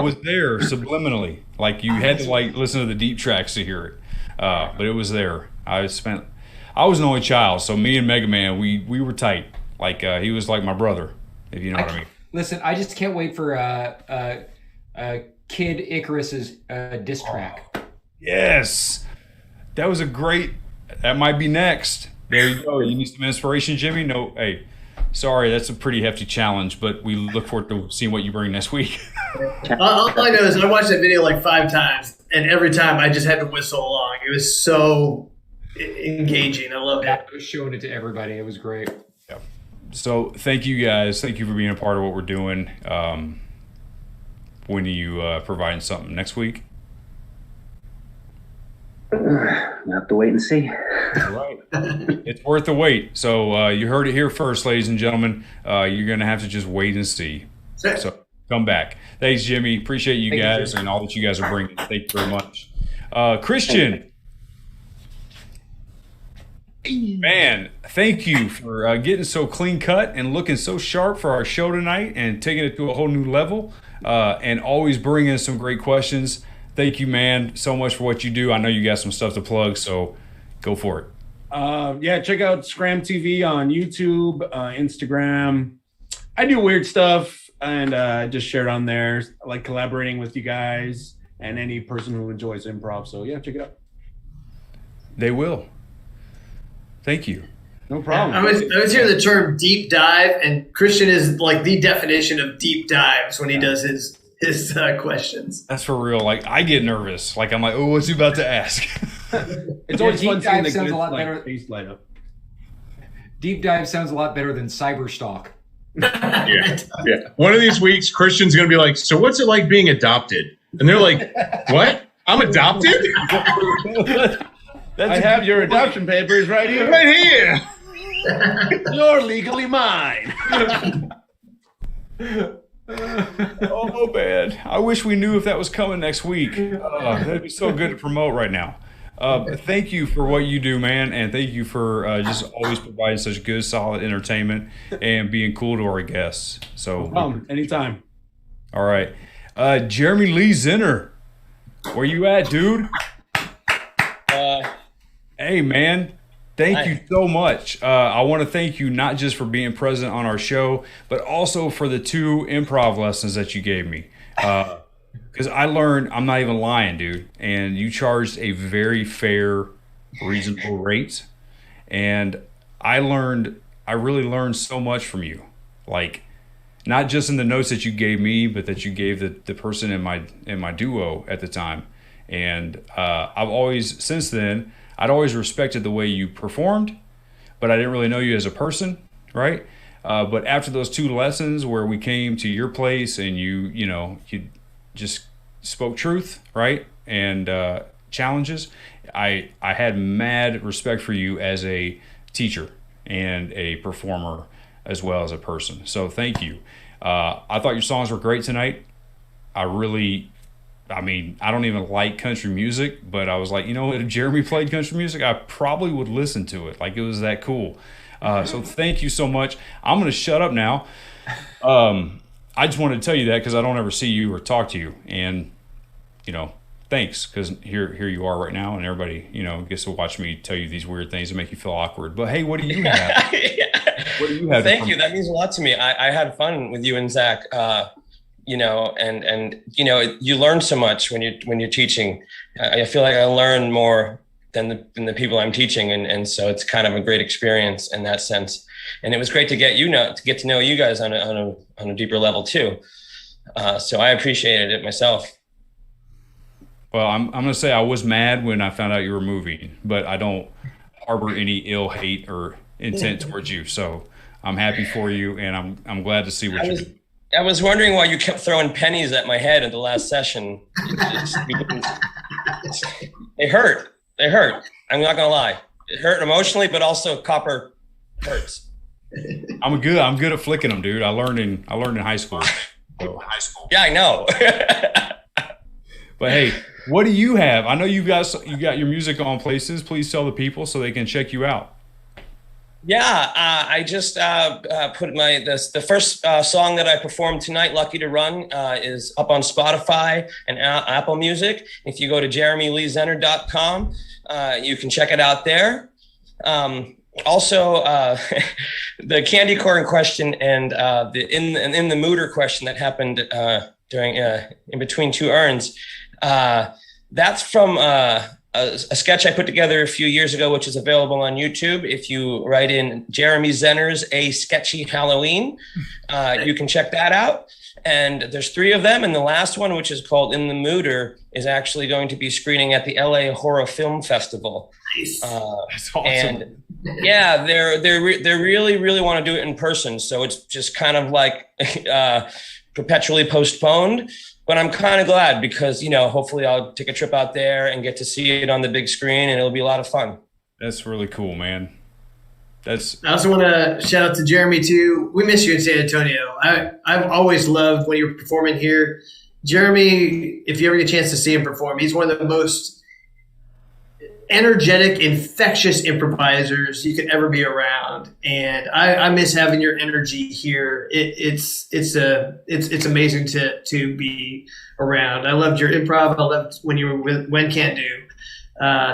was there subliminally. Like you had to like listen to the deep tracks to hear it. But it was there. I was an only child, so me and Mega Man, we were tight. Like he was like my brother, if you know what I mean. Listen, I just can't wait for Kid Icarus's diss track. Yes, that was a great. That might be next. There you go. You need some inspiration, Jimmy? No, hey, sorry, that's a pretty hefty challenge, but we look forward to seeing what you bring next week. All I know is I watched that video like 5 times, and every time I just had to whistle along. It was so engaging. I loved it. I was showing it to everybody. It was great. Yeah. So thank you guys. Thank you for being a part of what we're doing. When are you providing something next week? We'll have to wait and see. All right. It's worth the wait. So you heard it here first, ladies and gentlemen. You're going to have to just wait and see. So come back. Thanks, Jimmy. Appreciate you guys and all that you guys are bringing. Thank you very much. Christian. Man, thank you for getting so clean cut and looking so sharp for our show tonight and taking it to a whole new level and always bringing some great questions. Thank you, man, so much for what you do. I know you got some stuff to plug, so go for it. Yeah, check out Scram TV on YouTube, Instagram. I do weird stuff and just share it on there. I like collaborating with you guys and any person who enjoys improv. So yeah, check it out. They will. Thank you. No problem. I was hearing the term deep dive, and Christian is like the definition of deep dives when he does his questions. That's for real. Like I get nervous. Like I'm like, oh, what's he about to ask? It's always fun seeing the sounds good, a lot like, better. face light up. Deep dive sounds a lot better than cyberstalk. Yeah. One of these weeks, Christian's going to be like, so what's it like being adopted? And they're like, what? I'm adopted? I have your adoption papers right here. Right here. You're legally mine. Oh man, I wish we knew if that was coming next week. That'd be so good to promote right now. Thank you for what you do, man, and thank you for just always providing such good, solid entertainment and being cool to our guests. So, anytime. All right, Jeremy Lee Zenor, where you at, dude? Hey, man. Thank you so much. I want to thank you not just for being present on our show, but also for the 2 improv lessons that you gave me. Because I learned, I'm not even lying, dude, and you charged a very fair, reasonable rate. And I really learned so much from you. Like, not just in the notes that you gave me, but that you gave the person in my duo at the time. And I've always, since then, I'd always respected the way you performed, but I didn't really know you as a person, right? But after those 2 lessons where we came to your place and you just spoke truth, right? And challenges, I had mad respect for you as a teacher and a performer as well as a person. So thank you. I thought your songs were great tonight. I don't even like country music, but I was like, if Jeremy played country music, I probably would listen to it. Like, it was that cool. So thank you so much. I'm going to shut up now. I just wanted to tell you that because I don't ever see you or talk to you. And, thanks, because here you are right now, and everybody, gets to watch me tell you these weird things that make you feel awkward. But, hey, what do you have? What do you have? Thank you. That means a lot to me. I had fun with you and Zach. And you learn so much when you're teaching. I feel like I learn more than the people I'm teaching, and so it's kind of a great experience in that sense. And it was great to get to know you guys on a deeper level too. So I appreciated it myself. Well, I'm gonna say I was mad when I found out you were moving, but I don't harbor any ill hate or intent towards you. So I'm happy for you, and I'm glad to see what you're doing. I was wondering why you kept throwing pennies at my head at the last session. They hurt. I'm not gonna lie. It hurt emotionally, but also copper hurts. I'm good at flicking them, dude. I learned in high school. So. High school. Yeah, I know. But hey, what do you have? I know you got your music on places. Please tell the people so they can check you out. Yeah, I just put the first song that I performed tonight, "Lucky to Run," is up on Spotify and Apple Music. If you go to jeremyleezenor.com, you can check it out there. Also, the candy corn question and the in the mooder question that happened during in between two urns. That's from a sketch I put together a few years ago, which is available on YouTube. If you write in Jeremy Zenor's A Sketchy Halloween, you can check that out. And there's 3 of them. And the last one, which is called In the Mooder, is actually going to be screening at the LA Horror Film Festival. Nice. That's awesome. And yeah, they really want to do it in person. So it's just kind of like perpetually postponed. But I'm kind of glad because, hopefully I'll take a trip out there and get to see it on the big screen, and it'll be a lot of fun. That's really cool, man. I also want to shout out to Jeremy too. We miss you in San Antonio. I've always loved when you're performing here. Jeremy, if you ever get a chance to see him perform, he's one of the most energetic, infectious improvisers you could ever be around. And I miss having your energy here. It's amazing to be around. I loved your improv. I loved when you were with When Can't Do.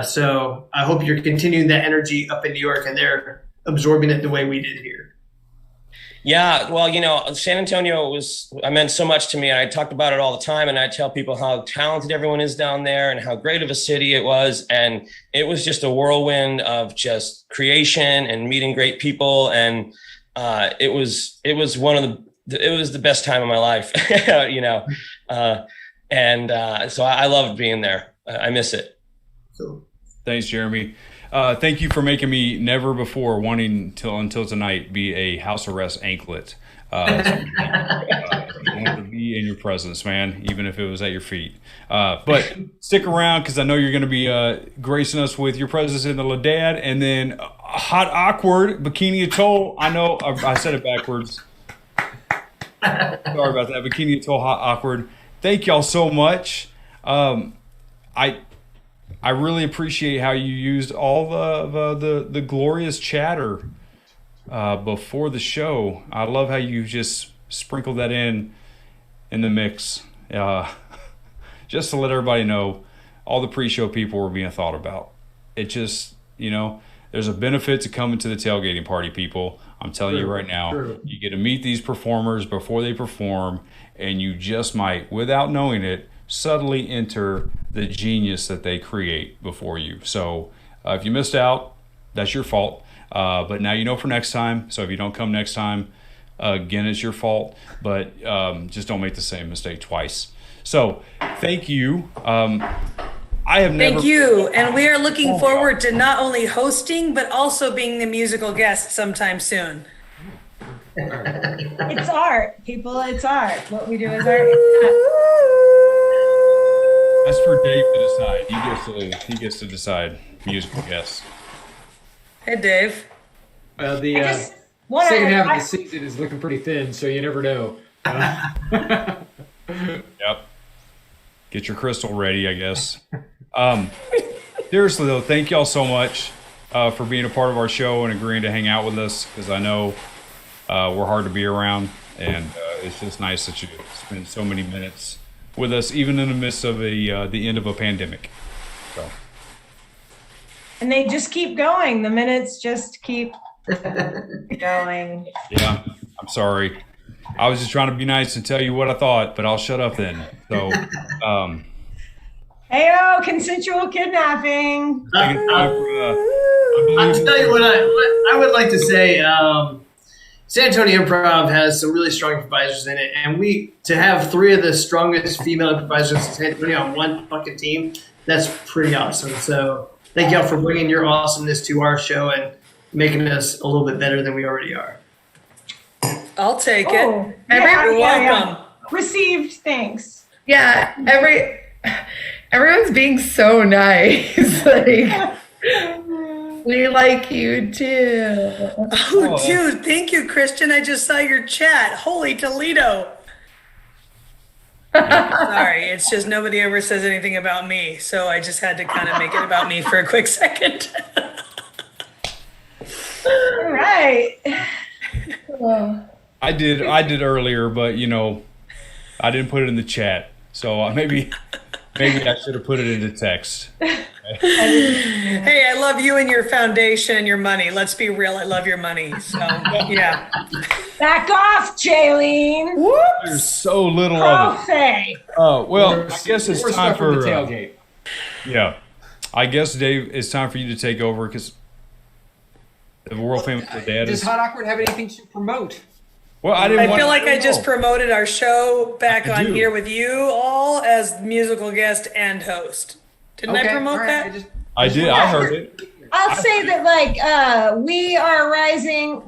So I hope you're continuing that energy up in New York and they're absorbing it the way we did here. Yeah, well, San Antonio meant so much to me, and I talked about it all the time, and I tell people how talented everyone is down there and how great of a city it was, and it was just a whirlwind of just creation and meeting great people, and it was the best time of my life, so I loved being there. I miss it. Cool. Thanks, Jeremy. Thank you for making me never before wanting until tonight be a house arrest anklet. I wanted to be in your presence, man, even if it was at your feet. But stick around because I know you're going to be gracing us with your presence in the Ladad, and then Hot Awkward Bikini Atoll. I know I said it backwards. Sorry about that. Bikini Atoll, Hot Awkward. Thank y'all so much. I really appreciate how you used all the glorious chatter before the show. I love how you just sprinkled that in the mix, just to let everybody know all the pre-show people were being thought about. It just, there's a benefit to coming to the tailgating party, people. I'm telling you right now, you get to meet these performers before they perform, and you just might, without knowing it, subtly enter the genius that they create before you. So if you missed out, that's your fault. But now you know for next time. So if you don't come next time, again, it's your fault. But just don't make the same mistake twice. So thank you. Thank you. And we are looking forward to not only hosting, but also being the musical guest sometime soon. It's art, people. It's art. What we do is art. That's for Dave to decide. He gets to decide musical guests. Hey, Dave. Well, the second half of the season is looking pretty thin, so you never know. Yep. Get your crystal ready, I guess. Seriously, though, thank y'all so much for being a part of our show and agreeing to hang out with us, because I know we're hard to be around, and it's just nice that you spend so many minutes with us, even in the midst of the end of a pandemic. So. And they just keep going. The minutes just keep going. Yeah, I'm sorry. I was just trying to be nice and tell you what I thought, but I'll shut up then. So, Heyo, consensual kidnapping. I'll tell you what I would like to say. San Antonio Improv has some really strong improvisers in it, and to have 3 of the strongest female improvisers in San Antonio on one fucking team, that's pretty awesome. So thank y'all for bringing your awesomeness to our show and making us a little bit better than we already are. I'll take it. You're welcome. Yeah. Received, thanks. Yeah, everyone's being so nice. Like, we like you too. Oh, dude, thank you, Christian. I just saw your chat. Holy Toledo. Sorry, it's just nobody ever says anything about me, so I just had to kind of make it about me for a quick second. All right. I did earlier, but I didn't put it in the chat. So maybe I should have put it into text. Hey, I love you and your foundation and your money. Let's be real. I love your money. So, yeah. Back off, Jaylene. There's so little of it. Oh, well, I guess it's time for the tailgate. Yeah. I guess, Dave, it's time for you to take over because the world famous dad Does is. Hot Awkward have anything to promote? Well, I feel like I just promoted our show back on here with you all as musical guest and host. Didn't I promote that? I did. I heard it. I'll say that we are rising.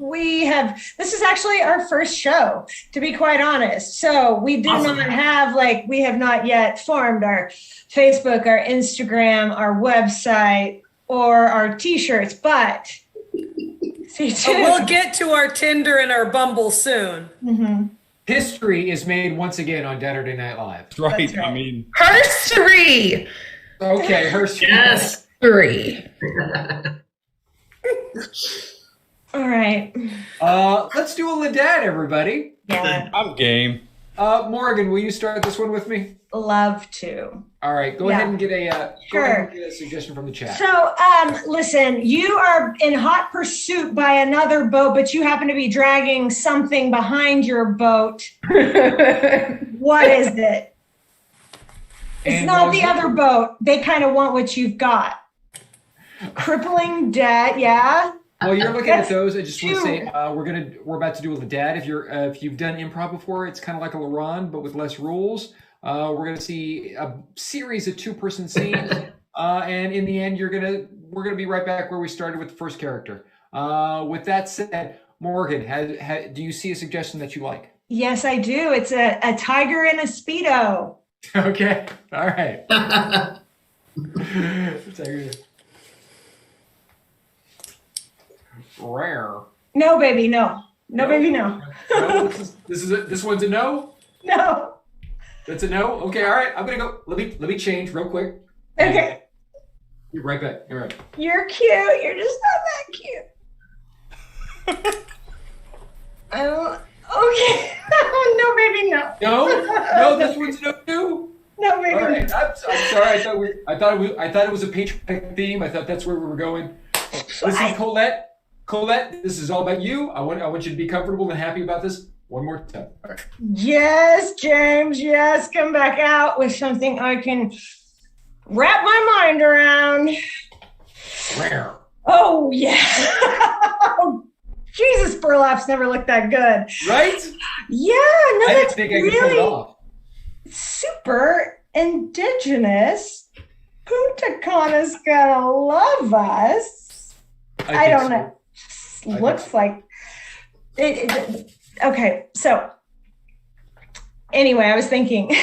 This is actually our first show, to be quite honest. So we do not have we have not yet formed our Facebook, our Instagram, our website, or our t-shirts, but we'll get to our Tinder and our Bumble soon. Mm-hmm. History is made once again on Dadurday Night Live. Right. I mean, Herstory. Okay, Herstory. Yes. 3. All right. Let's do a Ladad, everybody. Yeah. I'm game. Morgan, will you start this one with me? Love to. All right, go ahead and get a Sure. suggestion from the chat. So, listen, you are in hot pursuit by another boat, but you happen to be dragging something behind your boat. What is it? It's not the other boat. They kind of want what you've got. Crippling debt, yeah. While you're looking at those, I just want to say we're about to do a Ladad. If you've done improv before, it's kind of like a Laron, but with less rules. We're going to see a series of 2-person scenes, and in the end, we're gonna be right back where we started with the first character. With that said, Morgan, do you see a suggestion that you like? Yes, I do. It's a tiger in a Speedo. Okay, all right. Rare. No, baby, no. No, baby, no. No, this one's a no. No. That's a no. Okay, all right. I'm gonna go. Let me change real quick. Okay. You're right back. You're right. You're cute. You're just not that cute. Okay. No, baby, no. No, this one's no too. No, baby. All right. I'm sorry. I thought it was a patriotic theme. I thought that's where we were going. Listen, Colette. Colette, this is all about you. I want you to be comfortable and happy about this one more time. All right. Yes, James. Yes, come back out with something I can wrap my mind around. Rare. Oh, yeah. Jesus, burlap's never looked that good. Right? Yeah, no, I didn't that's think I could really pull it off. super indigenous. Punta Cana's gonna love us. I don't know. Looks like it. Okay, so anyway, I was thinking.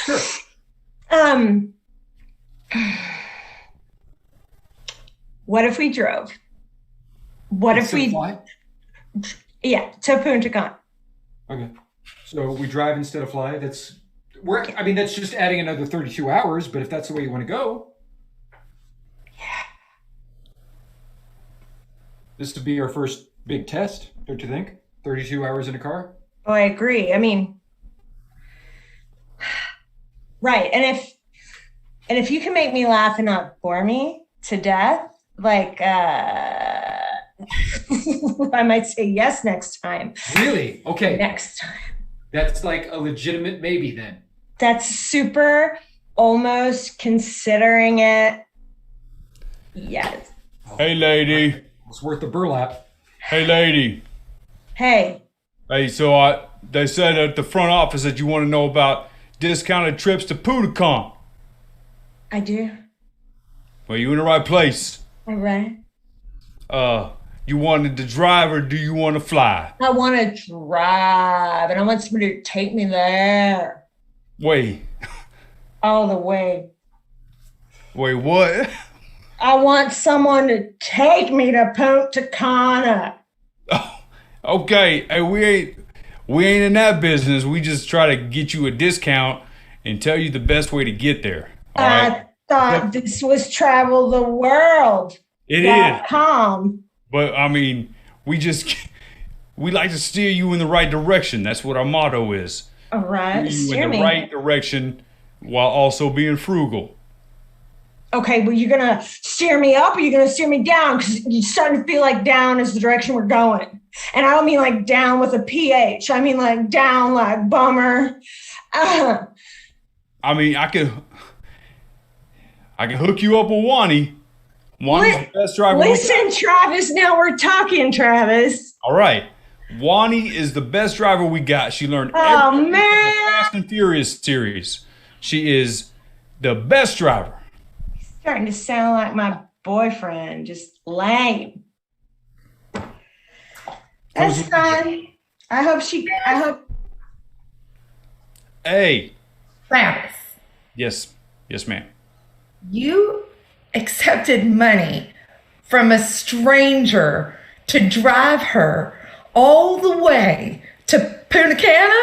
Sure. What if we drove? What if we? Fly? Yeah, to Punta Cana. Okay. So we drive instead of fly. That's just adding another 32 hours. But if that's the way you want to go. This would be our first big test, don't you think? 32 hours in a car? Oh, I agree. I mean, right. And if you can make me laugh and not bore me to death, I might say yes next time. Really? Okay. Next time. That's like a legitimate maybe then. That's super almost considering it. Yes. Hey, lady. It's worth the burlap. Hey, lady. Hey. Hey, so they said at the front office that you want to know about discounted trips to Punta Cana. I do. Well, you in the right place. All right. You wanted to drive or do you want to fly? I want to drive, and I want somebody to take me there. Wait. All the way. Wait, what? I want someone to take me to Punta Cana. Okay, hey, We ain't in that business. We just try to get you a discount and tell you the best way to get there. All right? I thought this was travel the world. It is. .com. But I mean, we like to steer you in the right direction. That's what our motto is. All right, Steer you in the right direction while also being frugal. Okay, well, you're gonna steer me up or you're gonna steer me down? Because you're starting to feel like down is the direction we're going. And I don't mean like down with a PH. I mean like down, like bummer. I mean, I can hook you up with Wani. Wani's the best driver. Listen, Travis. Now we're talking, Travis. All right. Wani is the best driver we got. She learned everything in the Fast and Furious series. She is the best driver. Starting to sound like my boyfriend, just lame. That's fine. I hope. Hey. Travis, Yes, ma'am. you accepted money from a stranger to drive her all the way to Punta Cana?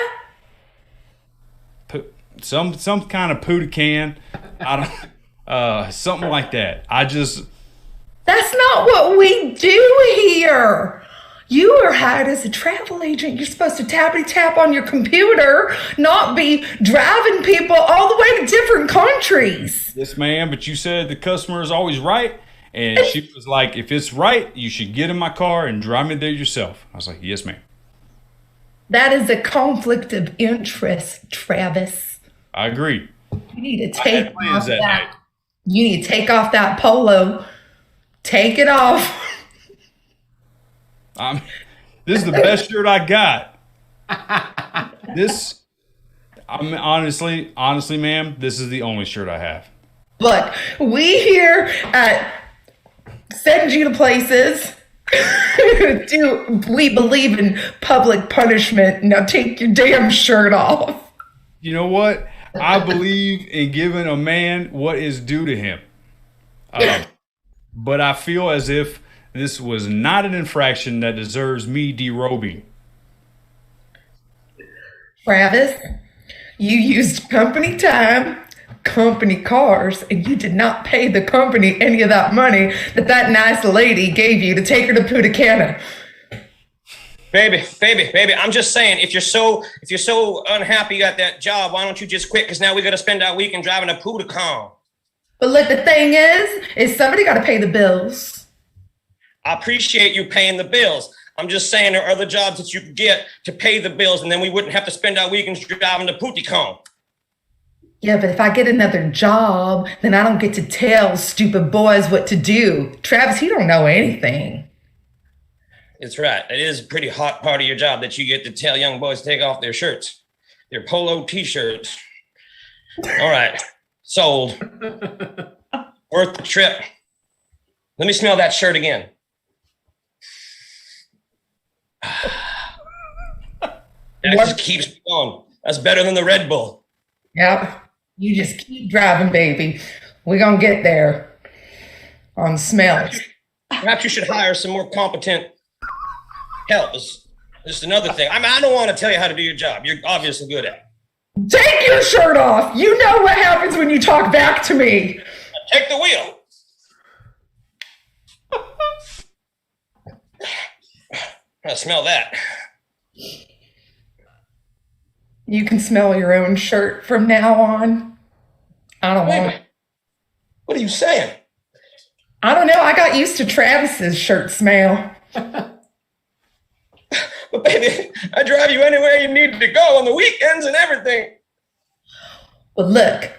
Some kind of Punta Can. I don't something like that. That's not what we do here. You are hired as a travel agent. You're supposed to tappity tap on your computer, not be driving people all the way to different countries. Yes, ma'am. But you said the customer is always right. And she was like, if it's right, you should get in my car and drive me there yourself. I was like, yes, ma'am. That is a conflict of interest, Travis. I agree. You need to I take had plans off that night. You need to take off that polo. Take it off. This is the best shirt I got. Honestly, ma'am, this is the only shirt I have. Look, we here at Send You to Places we believe in public punishment. Now take your damn shirt off. You know what? I believe in giving a man what is due to him. But I feel as if this was not an infraction that deserves me derobing. Travis, you used company time, company cars, and you did not pay the company any of that money that nice lady gave you to take her to Punta Cana. Baby, I'm just saying, if you're so unhappy at that job, why don't you just quit? Because now we got to spend our weekend driving to Punta Cana. But look, the thing is somebody got to pay the bills. I appreciate you paying the bills. I'm just saying there are other jobs that you could get to pay the bills, and then we wouldn't have to spend our weekends driving to Punta Cana. Yeah, but if I get another job, then I don't get to tell stupid boys what to do. Travis, he don't know anything. It's right. It is a pretty hot part of your job that you get to tell young boys to take off their shirts, their polo t-shirts. All right. Sold. Worth the trip. Let me smell that shirt again. That just keeps me going. That's better than the Red Bull. Yep. You just keep driving, baby. We're going to get there on smells. Perhaps you should hire some more competent help. Is just another thing. I mean, I don't want to tell you how to do your job. You're obviously good at it. Take your shirt off. You know what happens when you talk back to me. Take the wheel. I smell that. You can smell your own shirt from now on. I don't know. What are you saying? I don't know. I got used to Travis's shirt smell. But baby, I drive you anywhere you need to go on the weekends and everything. But look,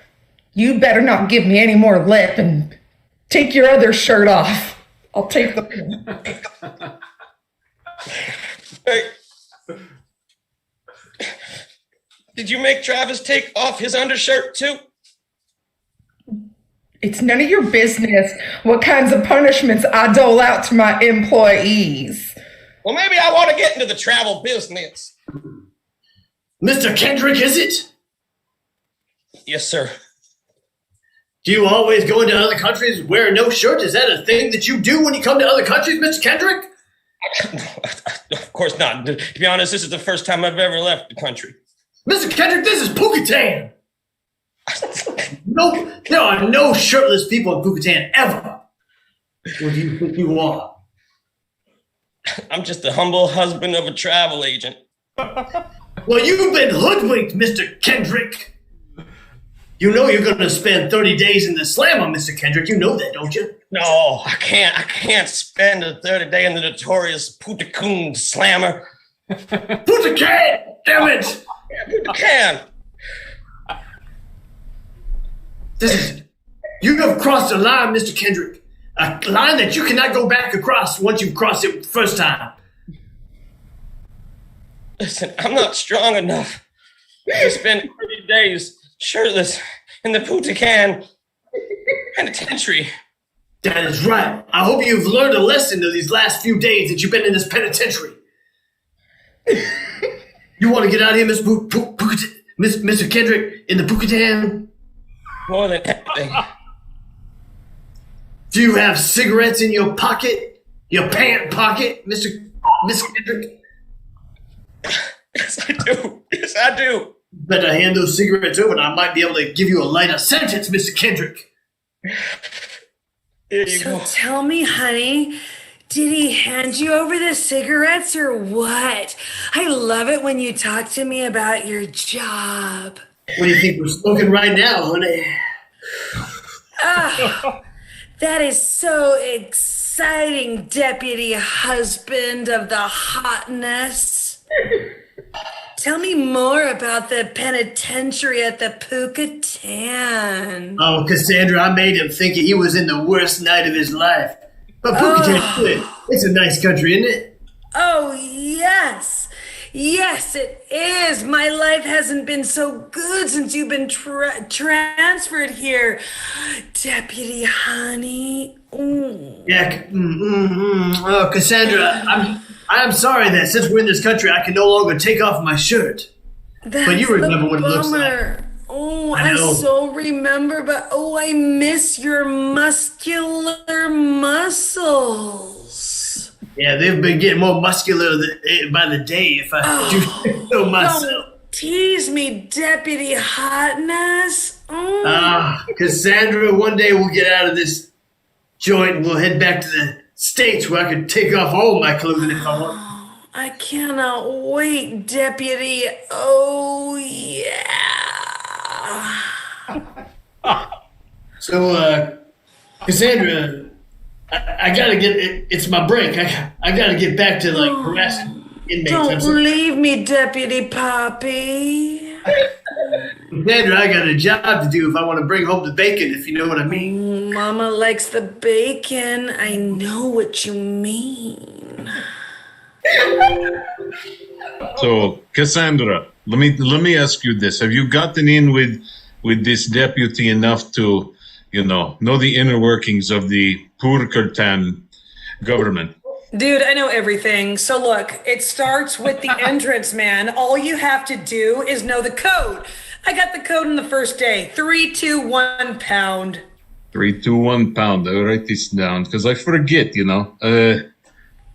you better not give me any more lip and take your other shirt off. I'll take the... Hey. Did you make Travis take off his undershirt too? It's none of your business what kinds of punishments I dole out to my employees. Well, maybe I want to get into the travel business. Mr. Kendrick, is it? Yes, sir. Do you always go into other countries wearing no shirt? Is that a thing that you do when you come to other countries, Mr. Kendrick? Of course not. To be honest, this is the first time I've ever left the country. Mr. Kendrick, this is Pukatan. No, there are no shirtless people in Pukatan ever. What do you think you are? I'm just the humble husband of a travel agent. Well, you've been hoodwinked, Mr. Kendrick. You know you're going to spend 30 days in the slammer, Mr. Kendrick. You know that, don't you? No, I can't spend a 30 day in the notorious Putacoon slammer. Putacan! Damn it! Putacan! You have crossed a line, Mr. Kendrick. A line that you cannot go back across once you've crossed it the first time. Listen, I'm not strong enough to spend 30 days shirtless in the Putacan penitentiary. That is right. I hope you've learned a lesson of these last few days that you've been in this penitentiary. You want to get out of here, Mr. Kendrick, in the Pukatan? More than anything. Do you have cigarettes in your pocket? Your pant pocket, Mr. Kendrick? Yes, I do. Yes, I do. Better hand those cigarettes over and I might be able to give you a lighter sentence, Mr. Kendrick. So tell me, honey, did he hand you over the cigarettes or what? I love it when you talk to me about your job. What do you think we're smoking right now, honey? Ah, that is so exciting, deputy husband of the hotness. Tell me more about the penitentiary at the Pukatan. Oh, Cassandra, I made him think he was in the worst night of his life. But Pukatan, it's a nice country, isn't it? Oh, yes. Yes, it is. My life hasn't been so good since you've been transferred here, Deputy Honey. Yeah. Oh, Cassandra, I'm sorry that since we're in this country, I can no longer take off my shirt. But you remember what it looks like. Oh, I so remember, but I miss your muscular muscles. Yeah, they've been getting more muscular by the day, if I do so myself. Don't tease me, Deputy Hotness. Cassandra, one day we'll get out of this joint and we'll head back to the States where I can take off all my clothing if I want. I cannot wait, Deputy. Oh, yeah. So, Cassandra, I gotta it's my break. I gotta get back to harassing inmates. Don't leave me, Deputy Poppy. Cassandra, I got a job to do if I want to bring home the bacon, if you know what I mean. Mama likes the bacon. I know what you mean. So, Cassandra, let me ask you this: have you gotten in with this deputy enough to, know the inner workings of the Purkertan government? Dude, I know everything. So look, it starts with the entrance, man. All you have to do is know the code. I got the code on the first day. 321 pound. 321 pound. I'll write this down because I forget,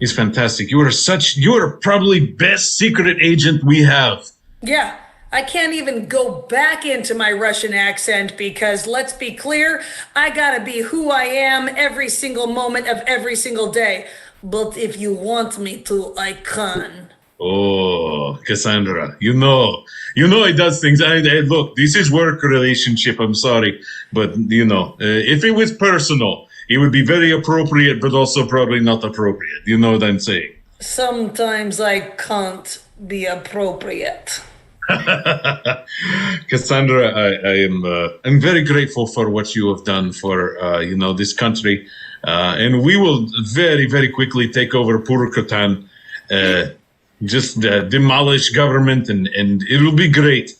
He's fantastic. You are probably best secret agent we have. Yeah, I can't even go back into my Russian accent because let's be clear, I gotta be who I am every single moment of every single day. But if you want me to, I can. Oh, Cassandra, you know he does things. Look, this is work relationship. I'm sorry, but if it was personal, it would be very appropriate, but also probably not appropriate. You know what I'm saying? Sometimes I can't be appropriate. Cassandra, I'm very grateful for what you have done for this country, and we will very, very quickly take over Purkertan, just demolish government, and it'll be great.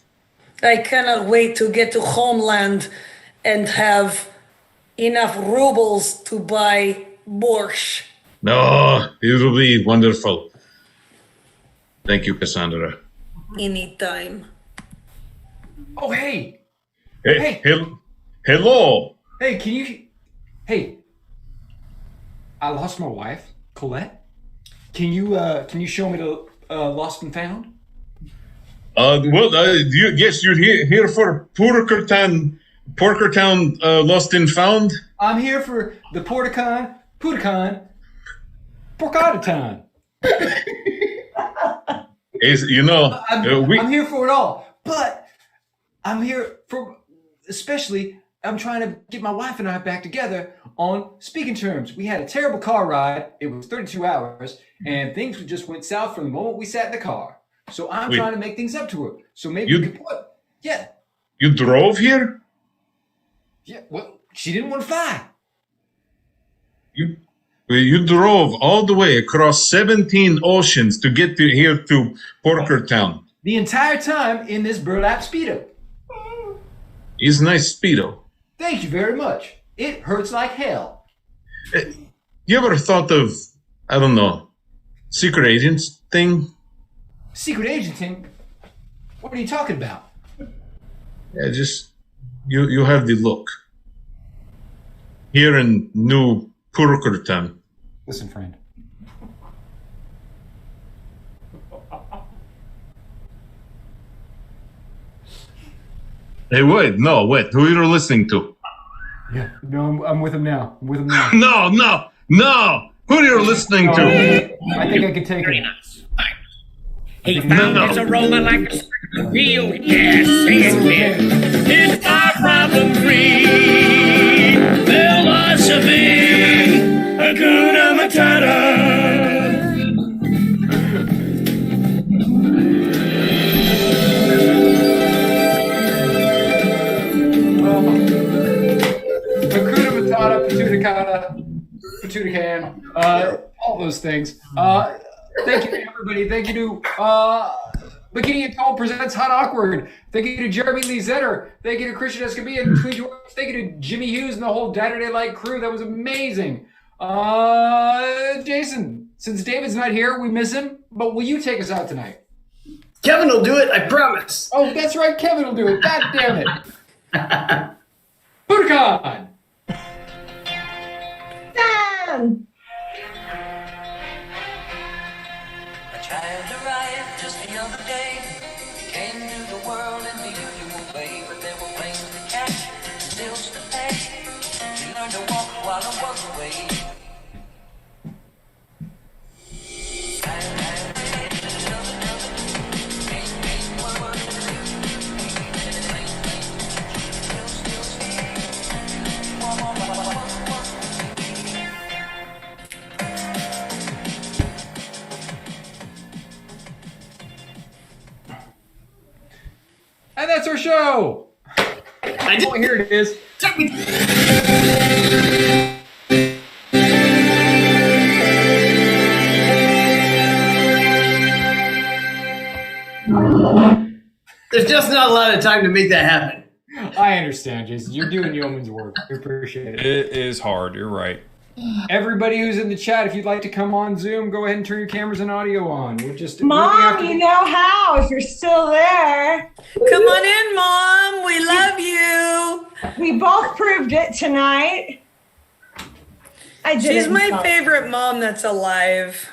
I cannot wait to get to homeland and have enough rubles to buy borscht. No, it'll be wonderful. Thank you, Cassandra. Anytime. Oh, hey. Hey. Hello. Hey, Hey. I lost my wife, Colette. Can you show me the Lost and Found? Yes, you're here for Porkertown, Lost and Found. I'm here for the Portakon, Porkatown. I'm here for it all, but I'm here for especially. I'm trying to get my wife and I back together on speaking terms. We had a terrible car ride. It was 32 hours, and things just went south from the moment we sat in the car. So I'm trying to make things up to her. So maybe we could put. Yeah. You drove here? Yeah. Well, she didn't want to fly. You drove all the way across 17 oceans to get here to Porkertown. The entire time in this burlap Speedo. It's nice Speedo. Thank you very much. It hurts like hell. You ever thought of, I don't know, secret agents thing? Secret agent thing? What are you talking about? Yeah, just, you have the look. Here in New Porkertown. Listen, friend. Hey, wait, who you're listening to? Yeah, no, I'm with him now. No. Who you're listening to? I think I can take it. He found his aroma like a real gas. It's our problem free philosophy. Hakuna Matata. Hakuna Matata, Patootican, all those things. Thank you to everybody. Thank you to Bikini Atoll presents Hot Awkward. Thank you to Jeremy Lee Zenor. Thank you to Christian Escamilla and Tweet George. Thank you to Jimmy Hughes and the whole Dadurday Light crew. That was amazing. Jason, since David's not here, we miss him, but will you take us out tonight? Kevin will do it, I promise. Oh, that's right, Kevin will do it. God damn it. Budokan! Sam! A child arrived just the other day. He came to the world in the usual way, but there were planes to catch and bills to pay. He learned to walk while I was away. And that's our show. Oh, here it is. There's just not a lot of time to make that happen. I understand, Jason. You're doing yeoman's work. I appreciate it. It is hard. You're right. Everybody who's in the chat, if you'd like to come on Zoom, go ahead and turn your cameras and audio on. We're just Mom, you know how, if you're still there. Come on in, Mom. We love you. We both proved it tonight. She's my favorite mom that's alive.